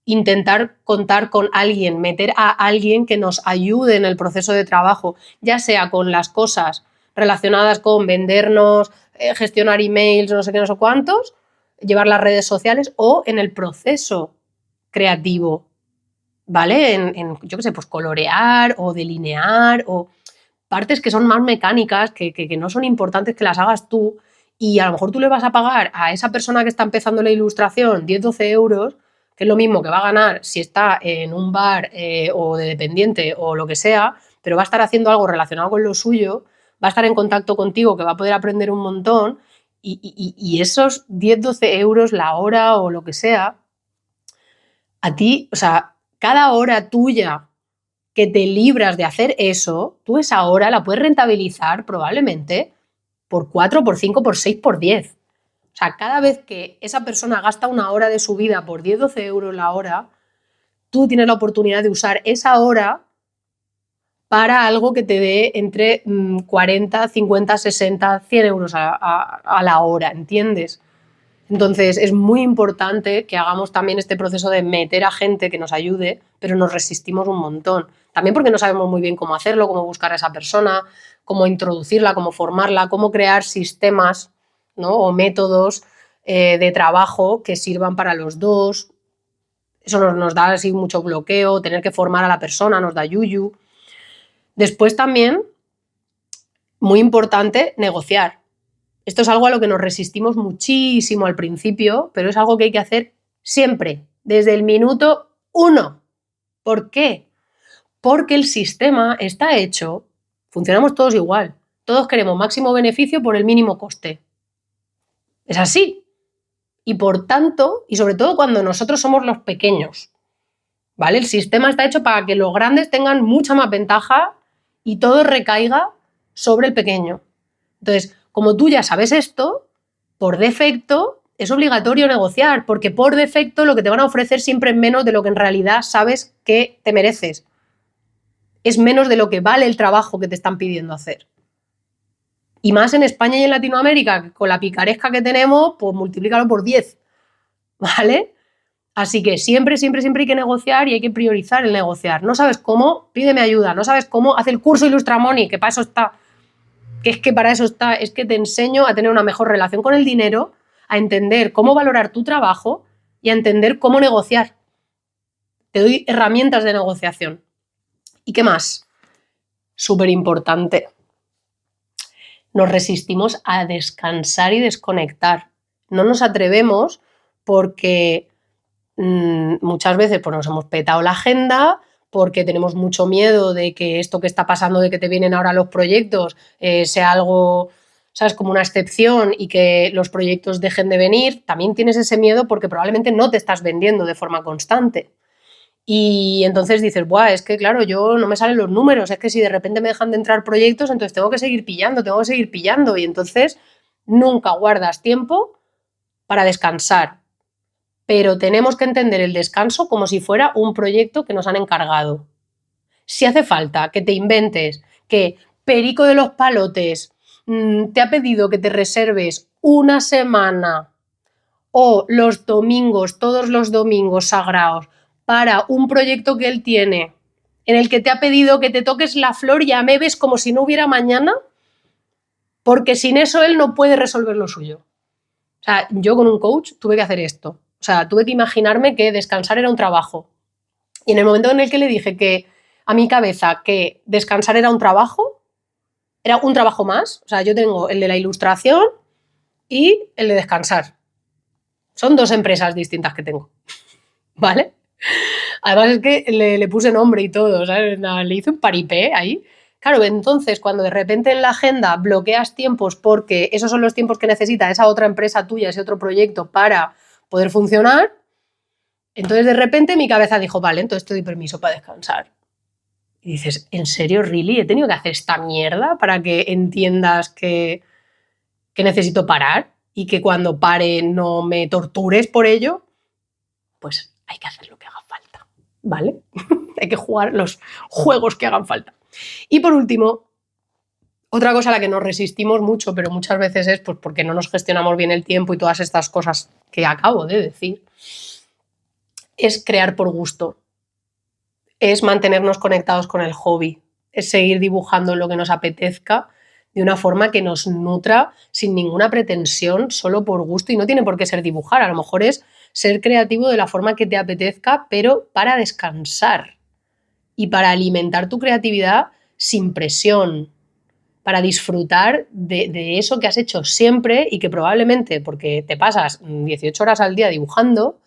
intentar contar con alguien, meter a alguien que nos ayude en el proceso de trabajo, ya sea con las cosas relacionadas con vendernos, gestionar emails, no sé qué, no sé cuántos, llevar las redes sociales o en el proceso creativo, ¿vale? Yo qué sé, pues colorear o delinear o partes que son más mecánicas, que no son importantes que las hagas tú y a lo mejor tú le vas a pagar a esa persona que está empezando la ilustración 10-12 euros, que es lo mismo que va a ganar si está en un bar o de dependiente o lo que sea, pero va a estar haciendo algo relacionado con lo suyo, va a estar en contacto contigo, que va a poder aprender un montón y esos 10-12 euros la hora o lo que sea, a ti, o sea, cada hora tuya que te libras de hacer eso, tú esa hora la puedes rentabilizar probablemente por 4, por 5, por 6, por 10. O sea, cada vez que esa persona gasta una hora de su vida por 10-12 euros la hora, tú tienes la oportunidad de usar esa hora para algo que te dé entre 40, 50, 60, 100 euros a la hora, ¿entiendes? Entonces es muy importante que hagamos también este proceso de meter a gente que nos ayude, pero nos resistimos un montón. También porque no sabemos muy bien cómo hacerlo, cómo buscar a esa persona, cómo introducirla, cómo formarla, cómo crear sistemas, ¿no? O métodos de trabajo que sirvan para los dos. Eso nos da así mucho bloqueo, tener que formar a la persona nos da yuyu. Después también, muy importante, negociar. Esto es algo a lo que nos resistimos muchísimo al principio, pero es algo que hay que hacer siempre, desde el minuto 1. ¿Por qué? Porque el sistema está hecho, funcionamos todos igual, todos queremos máximo beneficio por el mínimo coste. Es así. Y por tanto, y sobre todo cuando nosotros somos los pequeños, ¿vale? El sistema está hecho para que los grandes tengan mucha más ventaja y todo recaiga sobre el pequeño. Entonces, como tú ya sabes esto, por defecto es obligatorio negociar, porque por defecto lo que te van a ofrecer siempre es menos de lo que en realidad sabes que te mereces. Es menos de lo que vale el trabajo que te están pidiendo hacer. Y más en España y en Latinoamérica, que con la picaresca que tenemos, pues multiplícalo por 10, ¿vale? Así que siempre, siempre, siempre hay que negociar y hay que priorizar el negociar. No sabes cómo, pídeme ayuda. No sabes cómo, haz el curso Ilustramoni, que para eso está. Es que para eso está, es que te enseño a tener una mejor relación con el dinero, a entender cómo valorar tu trabajo y a entender cómo negociar. Te doy herramientas de negociación. ¿Y qué más? Súper importante. Nos resistimos a descansar y desconectar. No nos atrevemos porque muchas veces pues, nos hemos petado la agenda, porque tenemos mucho miedo de que esto que está pasando, de que te vienen ahora los proyectos, sea algo, ¿sabes?, como una excepción y que los proyectos dejen de venir. También tienes ese miedo porque probablemente no te estás vendiendo de forma constante. Y entonces dices, buah, es que claro, yo no me salen los números, es que si de repente me dejan de entrar proyectos, entonces tengo que seguir pillando. Y entonces nunca guardas tiempo para descansar. Pero tenemos que entender el descanso como si fuera un proyecto que nos han encargado. Si hace falta que te inventes que Perico de los Palotes te ha pedido que te reserves una semana o los domingos, todos los domingos sagrados, para un proyecto que él tiene, en el que te ha pedido que te toques la flor y amebes como si no hubiera mañana, porque sin eso él no puede resolver lo suyo. O sea, yo con un coach tuve que hacer esto. O sea, tuve que imaginarme que descansar era un trabajo. Y en el momento en el que le dije que a mi cabeza que descansar era un trabajo más. O sea, yo tengo el de la ilustración y el de descansar. Son dos empresas distintas que tengo, ¿vale? Además es que le puse nombre y todo, ¿sabes? Le hice un paripé ahí. Claro, entonces cuando de repente en la agenda bloqueas tiempos porque esos son los tiempos que necesita esa otra empresa tuya, ese otro proyecto para poder funcionar, entonces de repente mi cabeza dijo, vale, entonces te doy permiso para descansar. Y dices, ¿en serio, really? ¿He tenido que hacer esta mierda para que entiendas que necesito parar y que cuando pare no me tortures por ello? Pues hay que hacer lo que haga falta, ¿vale? Hay que jugar los juegos que hagan falta. Y por último, otra cosa a la que nos resistimos mucho, pero muchas veces es pues, porque no nos gestionamos bien el tiempo y todas estas cosas que acabo de decir, es crear por gusto, es mantenernos conectados con el hobby, es seguir dibujando lo que nos apetezca de una forma que nos nutra sin ninguna pretensión, solo por gusto, y no tiene por qué ser dibujar, a lo mejor es ser creativo de la forma que te apetezca, pero para descansar y para alimentar tu creatividad sin presión, para disfrutar de eso que has hecho siempre y que probablemente, porque te pasas 18 horas al día dibujando,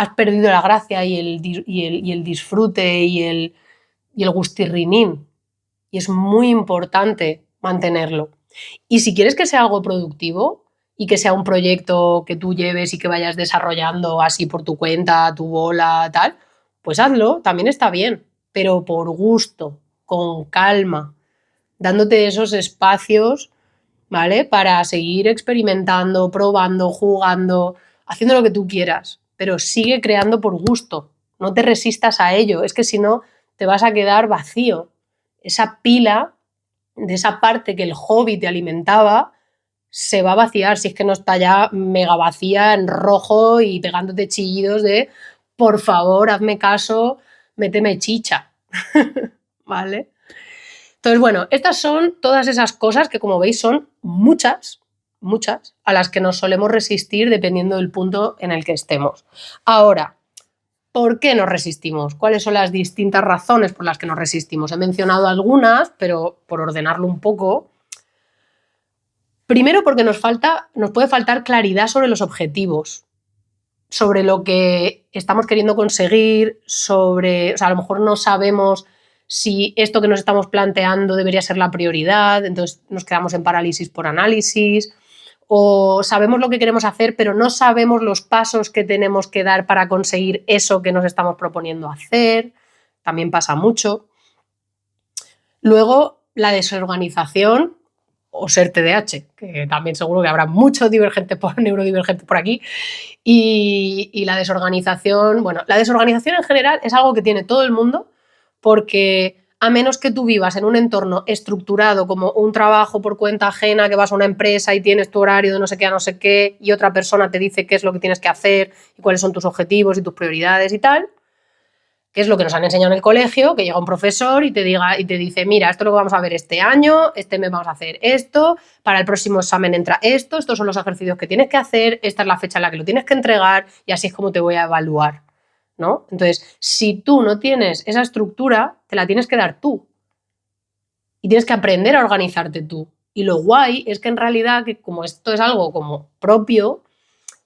has perdido la gracia y el disfrute y el gustirrinín. Y es muy importante mantenerlo. Y si quieres que sea algo productivo y que sea un proyecto que tú lleves y que vayas desarrollando así por tu cuenta, a tu bola, tal, pues hazlo, también está bien, pero por gusto, con calma, dándote esos espacios, ¿vale? Para seguir experimentando, probando, jugando, haciendo lo que tú quieras, pero sigue creando por gusto, no te resistas a ello, es que si no te vas a quedar vacío. Esa pila de esa parte que el hobby te alimentaba se va a vaciar, si es que no está ya mega vacía, en rojo y pegándote chillidos de por favor, hazme caso, méteme chicha, ¿vale? Entonces, bueno, estas son todas esas cosas que, como veis, son muchas, a las que nos solemos resistir dependiendo del punto en el que estemos. Ahora, ¿por qué nos resistimos? ¿Cuáles son las distintas razones por las que nos resistimos? He mencionado algunas, pero por ordenarlo un poco. Primero, porque nos puede faltar claridad sobre los objetivos, sobre lo que estamos queriendo conseguir, o sea, a lo mejor no sabemos si esto que nos estamos planteando debería ser la prioridad, entonces nos quedamos en parálisis por análisis, o sabemos lo que queremos hacer, pero no sabemos los pasos que tenemos que dar para conseguir eso que nos estamos proponiendo hacer, también pasa mucho. Luego, la desorganización o ser TDAH, que también seguro que habrá muchos neurodivergentes por aquí, y la desorganización, bueno, la desorganización en general es algo que tiene todo el mundo, porque a menos que tú vivas en un entorno estructurado como un trabajo por cuenta ajena, que vas a una empresa y tienes tu horario de no sé qué a no sé qué y otra persona te dice qué es lo que tienes que hacer y cuáles son tus objetivos y tus prioridades y tal, que es lo que nos han enseñado en el colegio, que llega un profesor y te dice, mira, esto es lo que vamos a ver este año, este mes vamos a hacer esto, para el próximo examen entra esto, estos son los ejercicios que tienes que hacer, esta es la fecha en la que lo tienes que entregar y así es como te voy a evaluar, ¿no? Entonces, si tú no tienes esa estructura, te la tienes que dar tú y tienes que aprender a organizarte tú. Y lo guay es que en realidad, que como esto es algo como propio,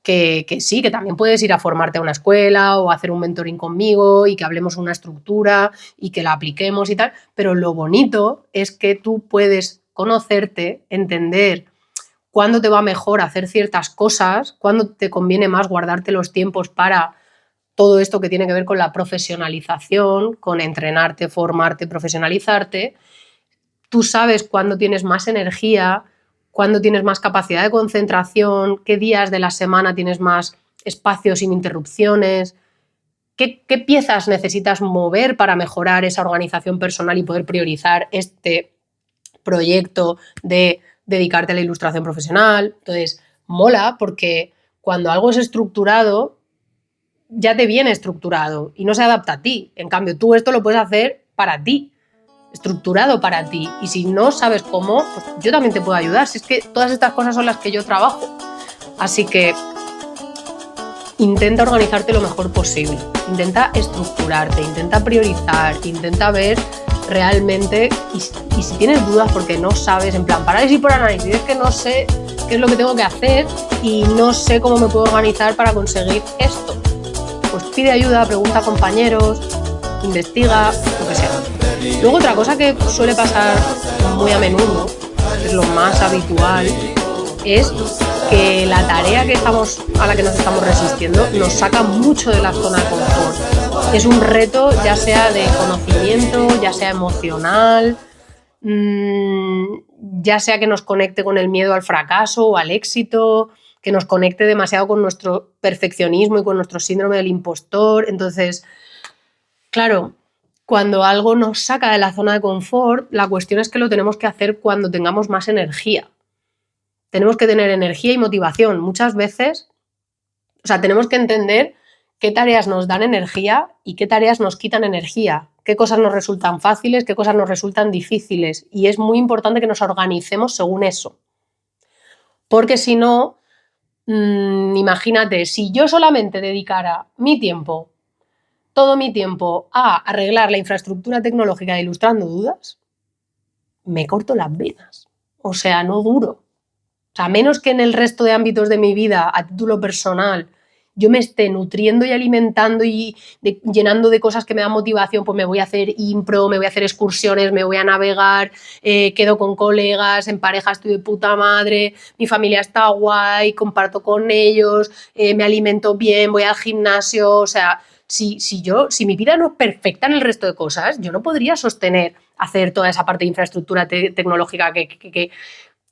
que sí, que también puedes ir a formarte a una escuela o hacer un mentoring conmigo y que hablemos una estructura y que la apliquemos y tal, pero lo bonito es que tú puedes conocerte, entender cuándo te va mejor hacer ciertas cosas, cuándo te conviene más guardarte los tiempos para todo esto que tiene que ver con la profesionalización, con entrenarte, formarte, profesionalizarte. Tú sabes cuándo tienes más energía, cuándo tienes más capacidad de concentración, qué días de la semana tienes más espacio sin interrupciones, qué piezas necesitas mover para mejorar esa organización personal y poder priorizar este proyecto de dedicarte a la ilustración profesional. Entonces, mola porque cuando algo es estructurado, ya te viene estructurado y no se adapta a ti. En cambio, tú esto lo puedes hacer para ti, estructurado para ti, y si no sabes cómo, pues yo también te puedo ayudar, si es que todas estas cosas son las que yo trabajo. Así que intenta organizarte lo mejor posible, intenta estructurarte, intenta priorizar, intenta ver realmente, y si tienes dudas porque no sabes, en plan parálisis por análisis, es que no sé qué es lo que tengo que hacer y no sé cómo me puedo organizar para conseguir esto, pues pide ayuda, pregunta a compañeros, investiga, lo que sea. Luego otra cosa que suele pasar muy a menudo, que es lo más habitual, es que la tarea a la que nos estamos resistiendo nos saca mucho de la zona de confort. es un reto ya sea de conocimiento, ya sea emocional, ya sea que nos conecte con el miedo al fracaso o al éxito, que nos conecte demasiado con nuestro perfeccionismo y con nuestro síndrome del impostor. Entonces, claro, cuando algo nos saca de la zona de confort, la cuestión es que lo tenemos que hacer cuando tengamos más energía. Tenemos que tener energía y motivación. Muchas veces, o sea, tenemos que entender qué tareas nos dan energía y qué tareas nos quitan energía, qué cosas nos resultan fáciles, qué cosas nos resultan difíciles. Y es muy importante que nos organicemos según eso. Porque si no, imagínate, si yo solamente dedicara mi tiempo, todo mi tiempo, a arreglar la infraestructura tecnológica de Ilustrando Dudas, me corto las venas. O sea, no duro. O sea, menos que en el resto de ámbitos de mi vida, a título personal, yo me esté nutriendo y alimentando y llenando de cosas que me dan motivación, pues me voy a hacer impro, me voy a hacer excursiones, me voy a navegar, quedo con colegas, en pareja estoy de puta madre, mi familia está guay, comparto con ellos, me alimento bien, voy al gimnasio. O sea, si mi vida no es perfecta en el resto de cosas, yo no podría sostener hacer toda esa parte de infraestructura tecnológica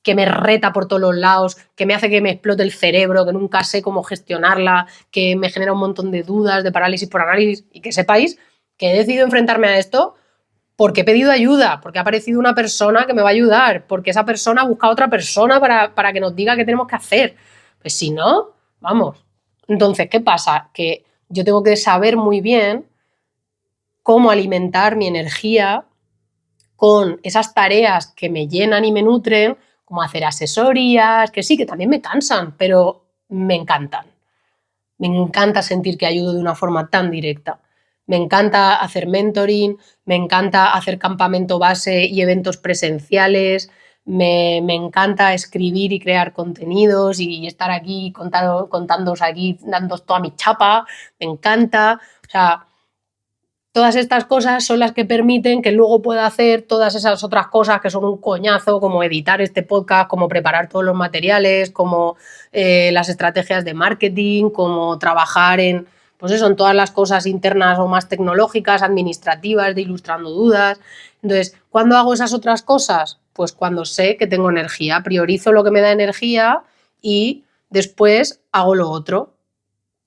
que me reta por todos los lados, que me hace que me explote el cerebro, que nunca sé cómo gestionarla, que me genera un montón de dudas, de parálisis por análisis. Y que sepáis que he decidido enfrentarme a esto porque he pedido ayuda, porque ha aparecido una persona que me va a ayudar, porque esa persona busca a otra persona para que nos diga qué tenemos que hacer. Pues si no, vamos. Entonces, ¿qué pasa? Que yo tengo que saber muy bien cómo alimentar mi energía con esas tareas que me llenan y me nutren, como hacer asesorías, que sí, que también me cansan, pero me encantan. Me encanta sentir que ayudo de una forma tan directa. Me encanta hacer mentoring, me encanta hacer campamento base y eventos presenciales, me encanta escribir y crear contenidos y estar aquí contándoos aquí, dándoos toda mi chapa, me encanta. O sea, todas estas cosas son las que permiten que luego pueda hacer todas esas otras cosas que son un coñazo, como editar este podcast, como preparar todos los materiales, como las estrategias de marketing, como trabajar en, pues eso, en todas las cosas internas o más tecnológicas, administrativas, de Ilustrando Dudas. Entonces, ¿cuándo hago esas otras cosas? Pues cuando sé que tengo energía, priorizo lo que me da energía y después hago lo otro.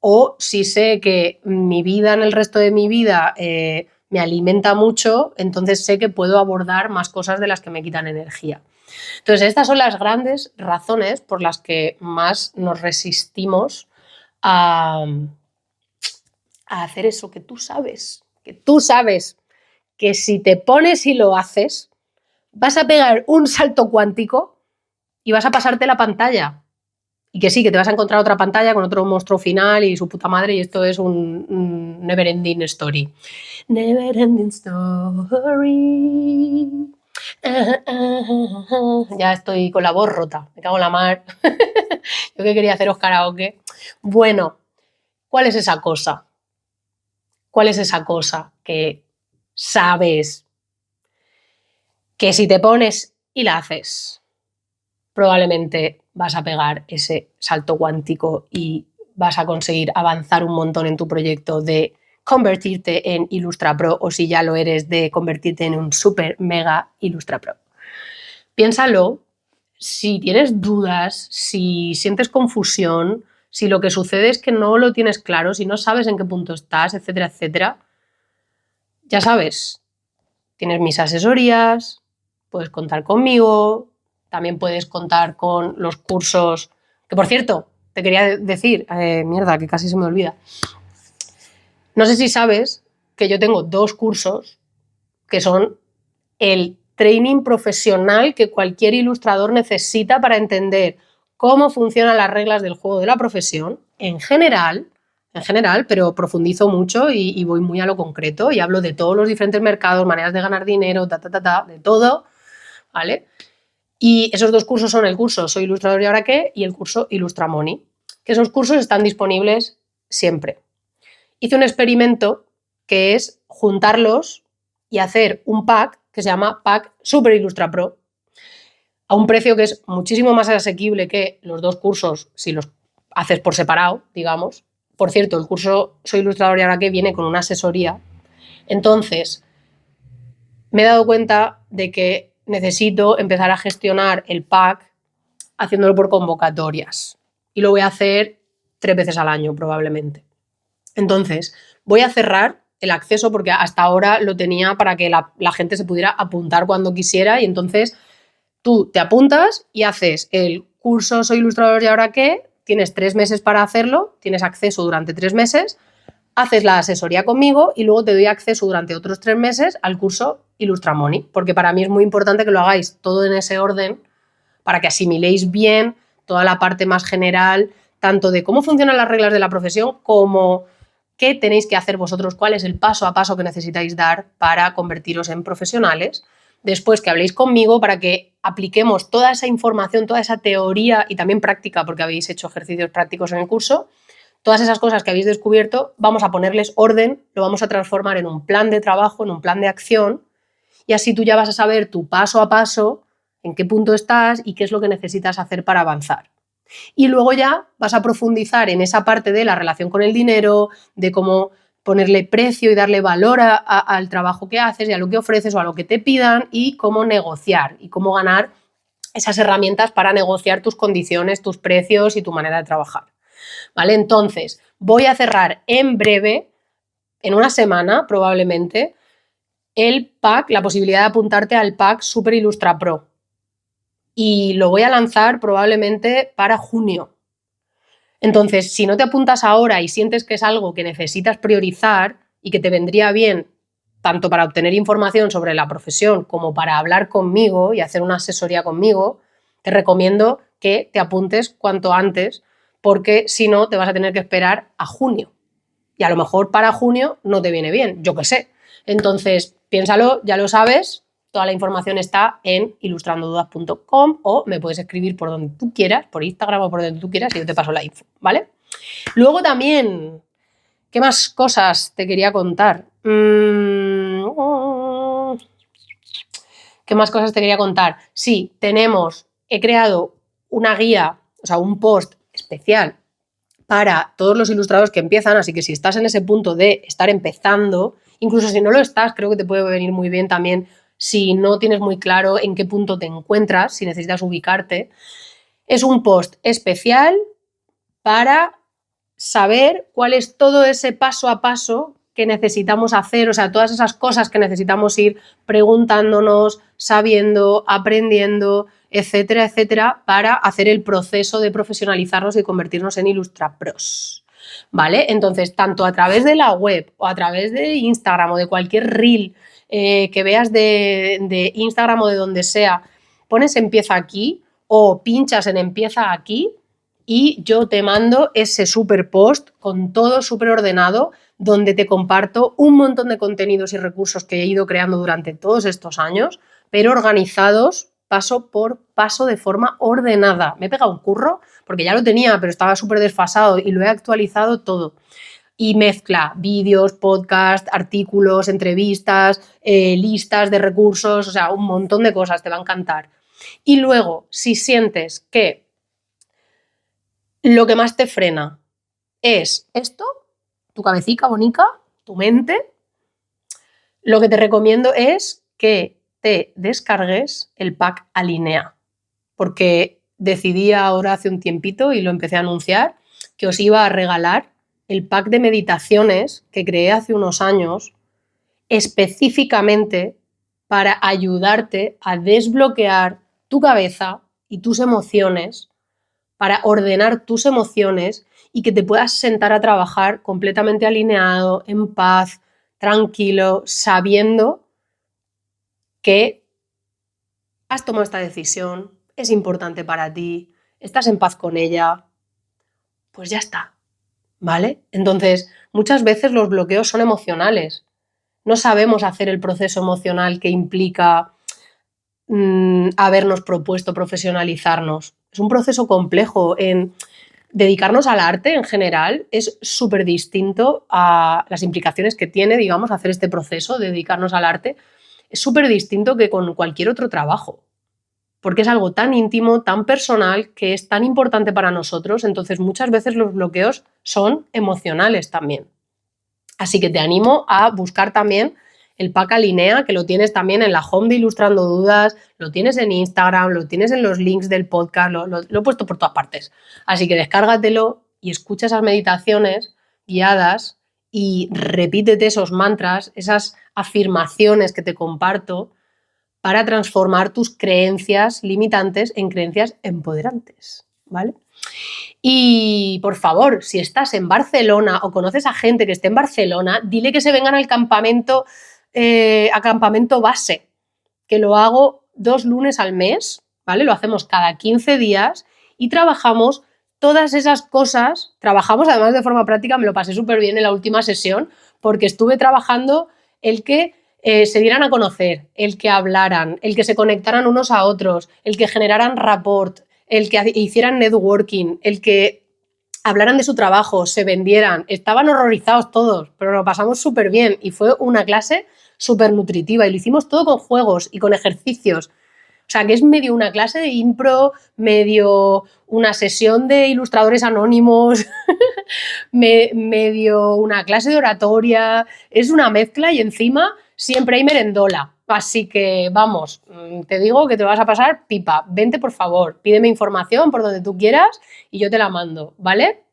O si sé que mi vida en el resto de mi vida me alimenta mucho, entonces sé que puedo abordar más cosas de las que me quitan energía. Entonces, estas son las grandes razones por las que más nos resistimos a hacer eso que tú sabes que si te pones y lo haces, vas a pegar un salto cuántico y vas a pasarte la pantalla. Y que sí, que te vas a encontrar otra pantalla con otro monstruo final y su puta madre, y esto es un never ending story. Never ending story. Ya estoy con la voz rota, me cago en la mar. Yo que quería haceros karaoke. Bueno, ¿cuál es esa cosa? ¿Cuál es esa cosa que sabes que si te pones y la haces, probablemente vas a pegar ese salto cuántico y vas a conseguir avanzar un montón en tu proyecto de convertirte en Illustra Pro, o si ya lo eres, de convertirte en un super mega Illustra Pro? Piénsalo. Si tienes dudas, si sientes confusión, si lo que sucede es que no lo tienes claro, si no sabes en qué punto estás, etcétera, etcétera, ya sabes, tienes mis asesorías, puedes contar conmigo. También puedes contar con los cursos, que por cierto, te quería decir, mierda, que casi se me olvida. No sé si sabes que yo tengo 2 cursos que son el training profesional que cualquier ilustrador necesita para entender cómo funcionan las reglas del juego de la profesión en general, pero profundizo mucho y voy muy a lo concreto y hablo de todos los diferentes mercados, maneras de ganar dinero, de todo, ¿vale? Y esos 2 cursos son el curso Soy Ilustrador y ahora qué, y el curso Ilustra Money, que esos cursos están disponibles siempre. Hice un experimento que es juntarlos y hacer un pack que se llama Pack Super Ilustra Pro, a un precio que es muchísimo más asequible que los 2 cursos si los haces por separado, digamos, Por cierto, el curso Soy ilustrador y ahora qué viene con una asesoría. Entonces, me he dado cuenta de que necesito empezar a gestionar el pack haciéndolo por convocatorias. Y lo voy a hacer 3 veces al año probablemente. Entonces, voy a cerrar el acceso porque hasta ahora lo tenía para que la gente se pudiera apuntar cuando quisiera y entonces tú te apuntas y haces el curso Soy ilustrador y ahora qué, tienes 3 meses para hacerlo, tienes acceso durante 3 meses, haces la asesoría conmigo y luego te doy acceso durante otros 3 meses al curso Ilustramoni, porque para mí es muy importante que lo hagáis todo en ese orden para que asimiléis bien toda la parte más general, tanto de cómo funcionan las reglas de la profesión como qué tenéis que hacer vosotros, cuál es el paso a paso que necesitáis dar para convertiros en profesionales. Después que habléis conmigo para que apliquemos toda esa información, toda esa teoría y también práctica, porque habéis hecho ejercicios prácticos en el curso, todas esas cosas que habéis descubierto, vamos a ponerles orden, lo vamos a transformar en un plan de trabajo, en un plan de acción, y así tú ya vas a saber tu paso a paso, en qué punto estás y qué es lo que necesitas hacer para avanzar. Y luego ya vas a profundizar en esa parte de la relación con el dinero, de cómo ponerle precio y darle valor al trabajo que haces y a lo que ofreces o a lo que te pidan y cómo negociar y cómo ganar esas herramientas para negociar tus condiciones, tus precios y tu manera de trabajar. ¿Vale? Entonces, voy a cerrar en breve, en una semana probablemente, el pack, la posibilidad de apuntarte al pack Super Ilustra Pro. Y lo voy a lanzar probablemente para junio. Entonces, si no te apuntas ahora y sientes que es algo que necesitas priorizar y que te vendría bien tanto para obtener información sobre la profesión como para hablar conmigo y hacer una asesoría conmigo, te recomiendo que te apuntes cuanto antes, porque si no te vas a tener que esperar a junio. Y a lo mejor para junio no te viene bien, yo qué sé. Entonces, piénsalo, ya lo sabes. Toda la información está en ilustrandodudas.com o me puedes escribir por donde tú quieras, por Instagram o por donde tú quieras y yo te paso la info, ¿vale? Luego también, ¿qué más cosas te quería contar? ¿Qué más cosas te quería contar? Sí, he creado una guía, o sea, un post especial para todos los ilustradores que empiezan, así que si estás en ese punto de estar empezando, incluso si no lo estás, creo que te puede venir muy bien también si no tienes muy claro en qué punto te encuentras, si necesitas ubicarte. Es un post especial para saber cuál es todo ese paso a paso que necesitamos hacer, o sea, todas esas cosas que necesitamos ir preguntándonos, sabiendo, aprendiendo, etcétera, etcétera, para hacer el proceso de profesionalizarnos y convertirnos en ilustrapros. ¿Vale? Entonces, tanto a través de la web o a través de Instagram o de cualquier reel que veas de Instagram o de donde sea, pones empieza aquí o pinchas en empieza aquí y yo te mando ese super post con todo súper ordenado donde te comparto un montón de contenidos y recursos que he ido creando durante todos estos años, pero organizados paso por paso de forma ordenada. Me he pegado un curro porque ya lo tenía, pero estaba súper desfasado y lo he actualizado todo. Y mezcla vídeos, podcasts, artículos, entrevistas, listas de recursos, o sea, un montón de cosas, te va a encantar. Y luego, si sientes que lo que más te frena es esto, tu cabecita bonita, tu mente, lo que te recomiendo es que te descargues el pack Alinea, porque decidí ahora hace un tiempito y lo empecé a anunciar que os iba a regalar el pack de meditaciones que creé hace unos años específicamente para ayudarte a desbloquear tu cabeza y tus emociones, para ordenar tus emociones y que te puedas sentar a trabajar completamente alineado, en paz, tranquilo, sabiendo que has tomado esta decisión, es importante para ti, estás en paz con ella, pues ya está. ¿Vale? Entonces, muchas veces los bloqueos son emocionales. No sabemos hacer el proceso emocional que implica habernos propuesto profesionalizarnos. Es un proceso complejo. Dedicarnos al arte en general es súper distinto a las implicaciones que tiene, digamos, hacer este proceso de dedicarnos al arte. Es súper distinto que con cualquier otro trabajo, porque es algo tan íntimo, tan personal, que es tan importante para nosotros. Entonces, muchas veces los bloqueos son emocionales también. Así que te animo a buscar también el pack Alinea, que lo tienes también en la home de Ilustrando Dudas, lo tienes en Instagram, lo tienes en los links del podcast, lo he puesto por todas partes. Así que descárgatelo y escucha esas meditaciones guiadas y repítete esos mantras, esas afirmaciones que te comparto para transformar tus creencias limitantes en creencias empoderantes, ¿vale? Y por favor, si estás en Barcelona o conoces a gente que esté en Barcelona, dile que se vengan al campamento base, que lo hago 2 lunes al mes, ¿vale? Lo hacemos cada 15 días y trabajamos todas esas cosas. Trabajamos además de forma práctica, me lo pasé súper bien en la última sesión, porque estuve trabajando el que se dieran a conocer, el que hablaran, el que se conectaran unos a otros, el que generaran rapport, el que hicieran networking, el que hablaran de su trabajo, se vendieran. Estaban horrorizados todos, pero lo pasamos súper bien y fue una clase súper nutritiva y lo hicimos todo con juegos y con ejercicios. O sea, que es medio una clase de impro, medio una sesión de ilustradores anónimos, medio una clase de oratoria. Es una mezcla y encima siempre hay merendola. Así que vamos, te digo que te vas a pasar pipa. Vente, por favor, pídeme información por donde tú quieras y yo te la mando, ¿vale?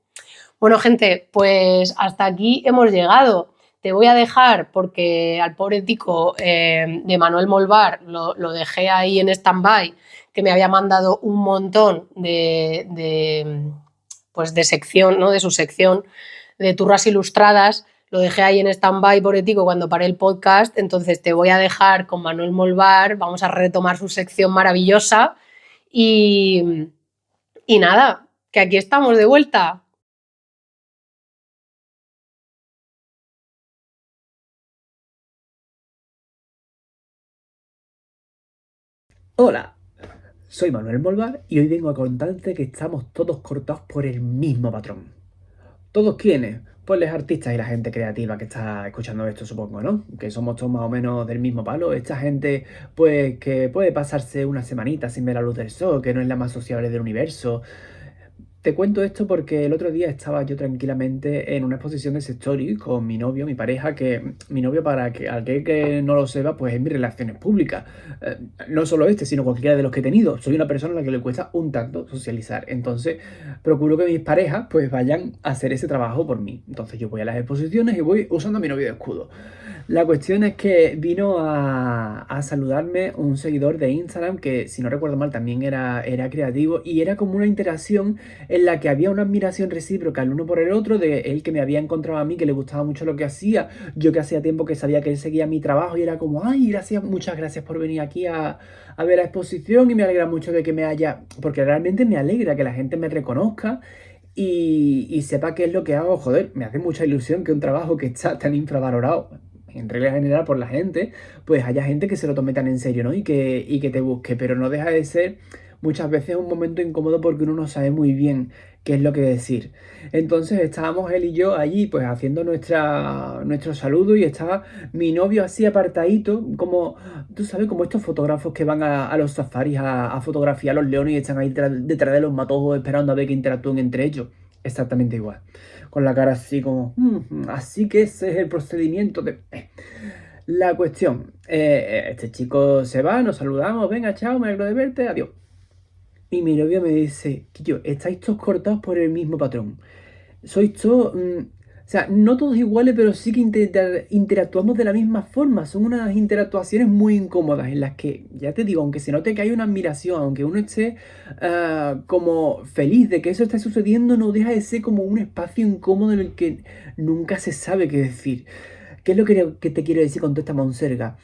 Bueno, gente, pues hasta aquí hemos llegado. Te voy a dejar porque al pobre tico de Manuel Molvar lo dejé ahí en stand-by, que me había mandado un montón pues de sección, ¿no? De su sección de turras ilustradas. Lo dejé ahí en stand-by, pobre tico, cuando paré el podcast. Entonces te voy a dejar con Manuel Molvar. Vamos a retomar su sección maravillosa. Y nada, que aquí estamos de vuelta. Hola, soy Manuel Molvar y hoy vengo a contarte que estamos todos cortados por el mismo patrón. ¿Todos quiénes? Pues los artistas y la gente creativa que está escuchando esto, supongo, ¿no? Que somos todos más o menos del mismo palo. Esta gente, pues, que puede pasarse una semanita sin ver la luz del sol, que no es la más sociable del universo. Te cuento esto porque el otro día estaba yo tranquilamente en una exposición de Story con mi novio, mi pareja, que mi novio, para que aquel que no lo sepa, pues es mis relaciones públicas. No solo este, sino cualquiera de los que he tenido. Soy una persona a la que le cuesta un tanto socializar. Entonces, procuro que mis parejas pues vayan a hacer ese trabajo por mí. Entonces yo voy a las exposiciones y voy usando a mi novio de escudo. La cuestión es que vino a saludarme un seguidor de Instagram que, si no recuerdo mal, también era creativo y era como una interacción en la que había una admiración recíproca el uno por el otro, de él que me había encontrado a mí, que le gustaba mucho lo que hacía, yo que hacía tiempo que sabía que él seguía mi trabajo y era como, ay, gracias, muchas gracias por venir aquí a ver la exposición y me alegra mucho de que me haya, porque realmente me alegra que la gente me reconozca y sepa qué es lo que hago. Joder, me hace mucha ilusión que un trabajo que está tan infravalorado en regla general por la gente, pues haya gente que se lo tome tan en serio, ¿no? Y que te busque, pero no deja de ser muchas veces un momento incómodo porque uno no sabe muy bien qué es lo que decir. Entonces estábamos él y yo allí pues haciendo nuestro saludo y estaba mi novio así apartadito, como, tú sabes, como estos fotógrafos que van a los safaris a fotografiar a los leones y están ahí detrás de los matojos esperando a ver que interactúen entre ellos. Exactamente igual. Con la cara así como, así que ese es el procedimiento de... La cuestión, este chico se va, nos saludamos, venga, chao, me alegro de verte, adiós. Y mi novio me dice, Quillo, estáis todos cortados por el mismo patrón. Sois todos... o sea, no todos iguales, pero sí que interactuamos de la misma forma. Son unas interactuaciones muy incómodas en las que, ya te digo, aunque se note que hay una admiración, aunque uno esté como feliz de que eso esté sucediendo, no deja de ser como un espacio incómodo en el que nunca se sabe qué decir. ¿Qué es lo que te quiero decir con toda esta monserga?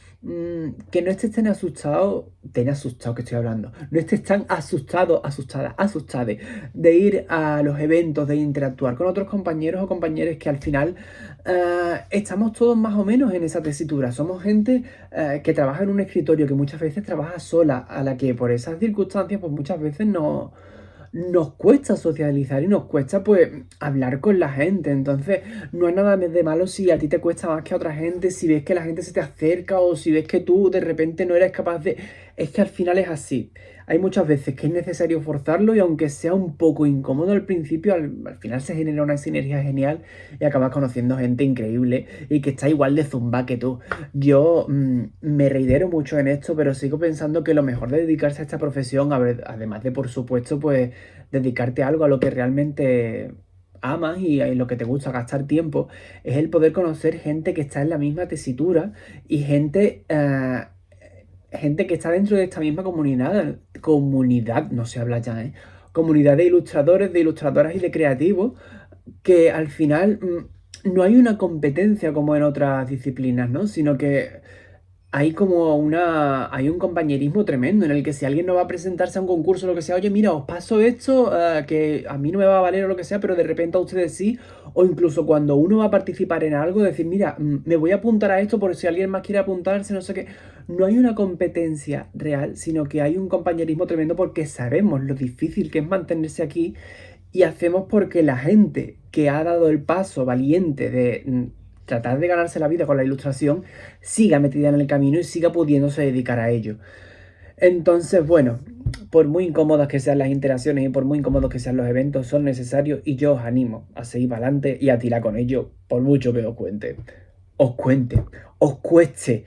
Que no estés tan asustado, que estoy hablando, no estés tan asustade de ir a los eventos, de interactuar con otros compañeros o compañeras que al final estamos todos más o menos en esa tesitura. Somos gente que trabaja en un escritorio, que muchas veces trabaja sola, a la que por esas circunstancias pues muchas veces no... Nos cuesta socializar y nos cuesta pues hablar con la gente. Entonces no hay nada de malo si a ti te cuesta más que a otra gente, si ves que la gente se te acerca o si ves que tú de repente no eres capaz de... Es que al final es así. hay muchas veces que es necesario forzarlo y aunque sea un poco incómodo al principio, al final se genera una sinergia genial y acabas conociendo gente increíble y que está igual de zumba que tú. Yo me reitero mucho en esto, pero sigo pensando que lo mejor de dedicarse a esta profesión, además de por supuesto, pues dedicarte a algo a lo que realmente amas y en lo que te gusta gastar tiempo, es el poder conocer gente que está en la misma tesitura y gente que está dentro de esta misma comunidad, no se habla ya, ¿eh? Comunidad de ilustradores, de ilustradoras y de creativos, que al final no hay una competencia como en otras disciplinas, ¿no? Sino que hay un compañerismo tremendo en el que si alguien no va a presentarse a un concurso o lo que sea, oye, mira, os paso esto, que a mí no me va a valer o lo que sea, pero de repente a ustedes sí, o incluso cuando uno va a participar en algo, decir, mira, me voy a apuntar a esto por si alguien más quiere apuntarse, no sé qué. No hay una competencia real, sino que hay un compañerismo tremendo porque sabemos lo difícil que es mantenerse aquí y hacemos porque la gente que ha dado el paso valiente de tratar de ganarse la vida con la ilustración siga metida en el camino y siga pudiéndose dedicar a ello. Entonces, bueno, por muy incómodas que sean las interacciones y por muy incómodos que sean los eventos, son necesarios y yo os animo a seguir para adelante y a tirar con ello, por mucho que os cuente. Os cuente, os cueste.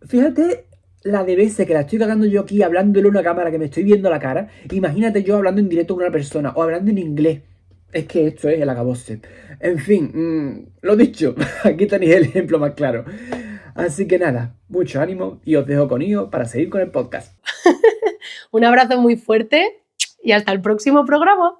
Fíjate la de veces que la estoy cagando yo aquí hablándole a una cámara que me estoy viendo la cara. Imagínate yo hablando en directo con una persona o hablando en inglés. Es que esto es el acabose. En fin, lo dicho, aquí tenéis el ejemplo más claro. Así que nada, mucho ánimo y os dejo con Io para seguir con el podcast. Un abrazo muy fuerte y hasta el próximo programa.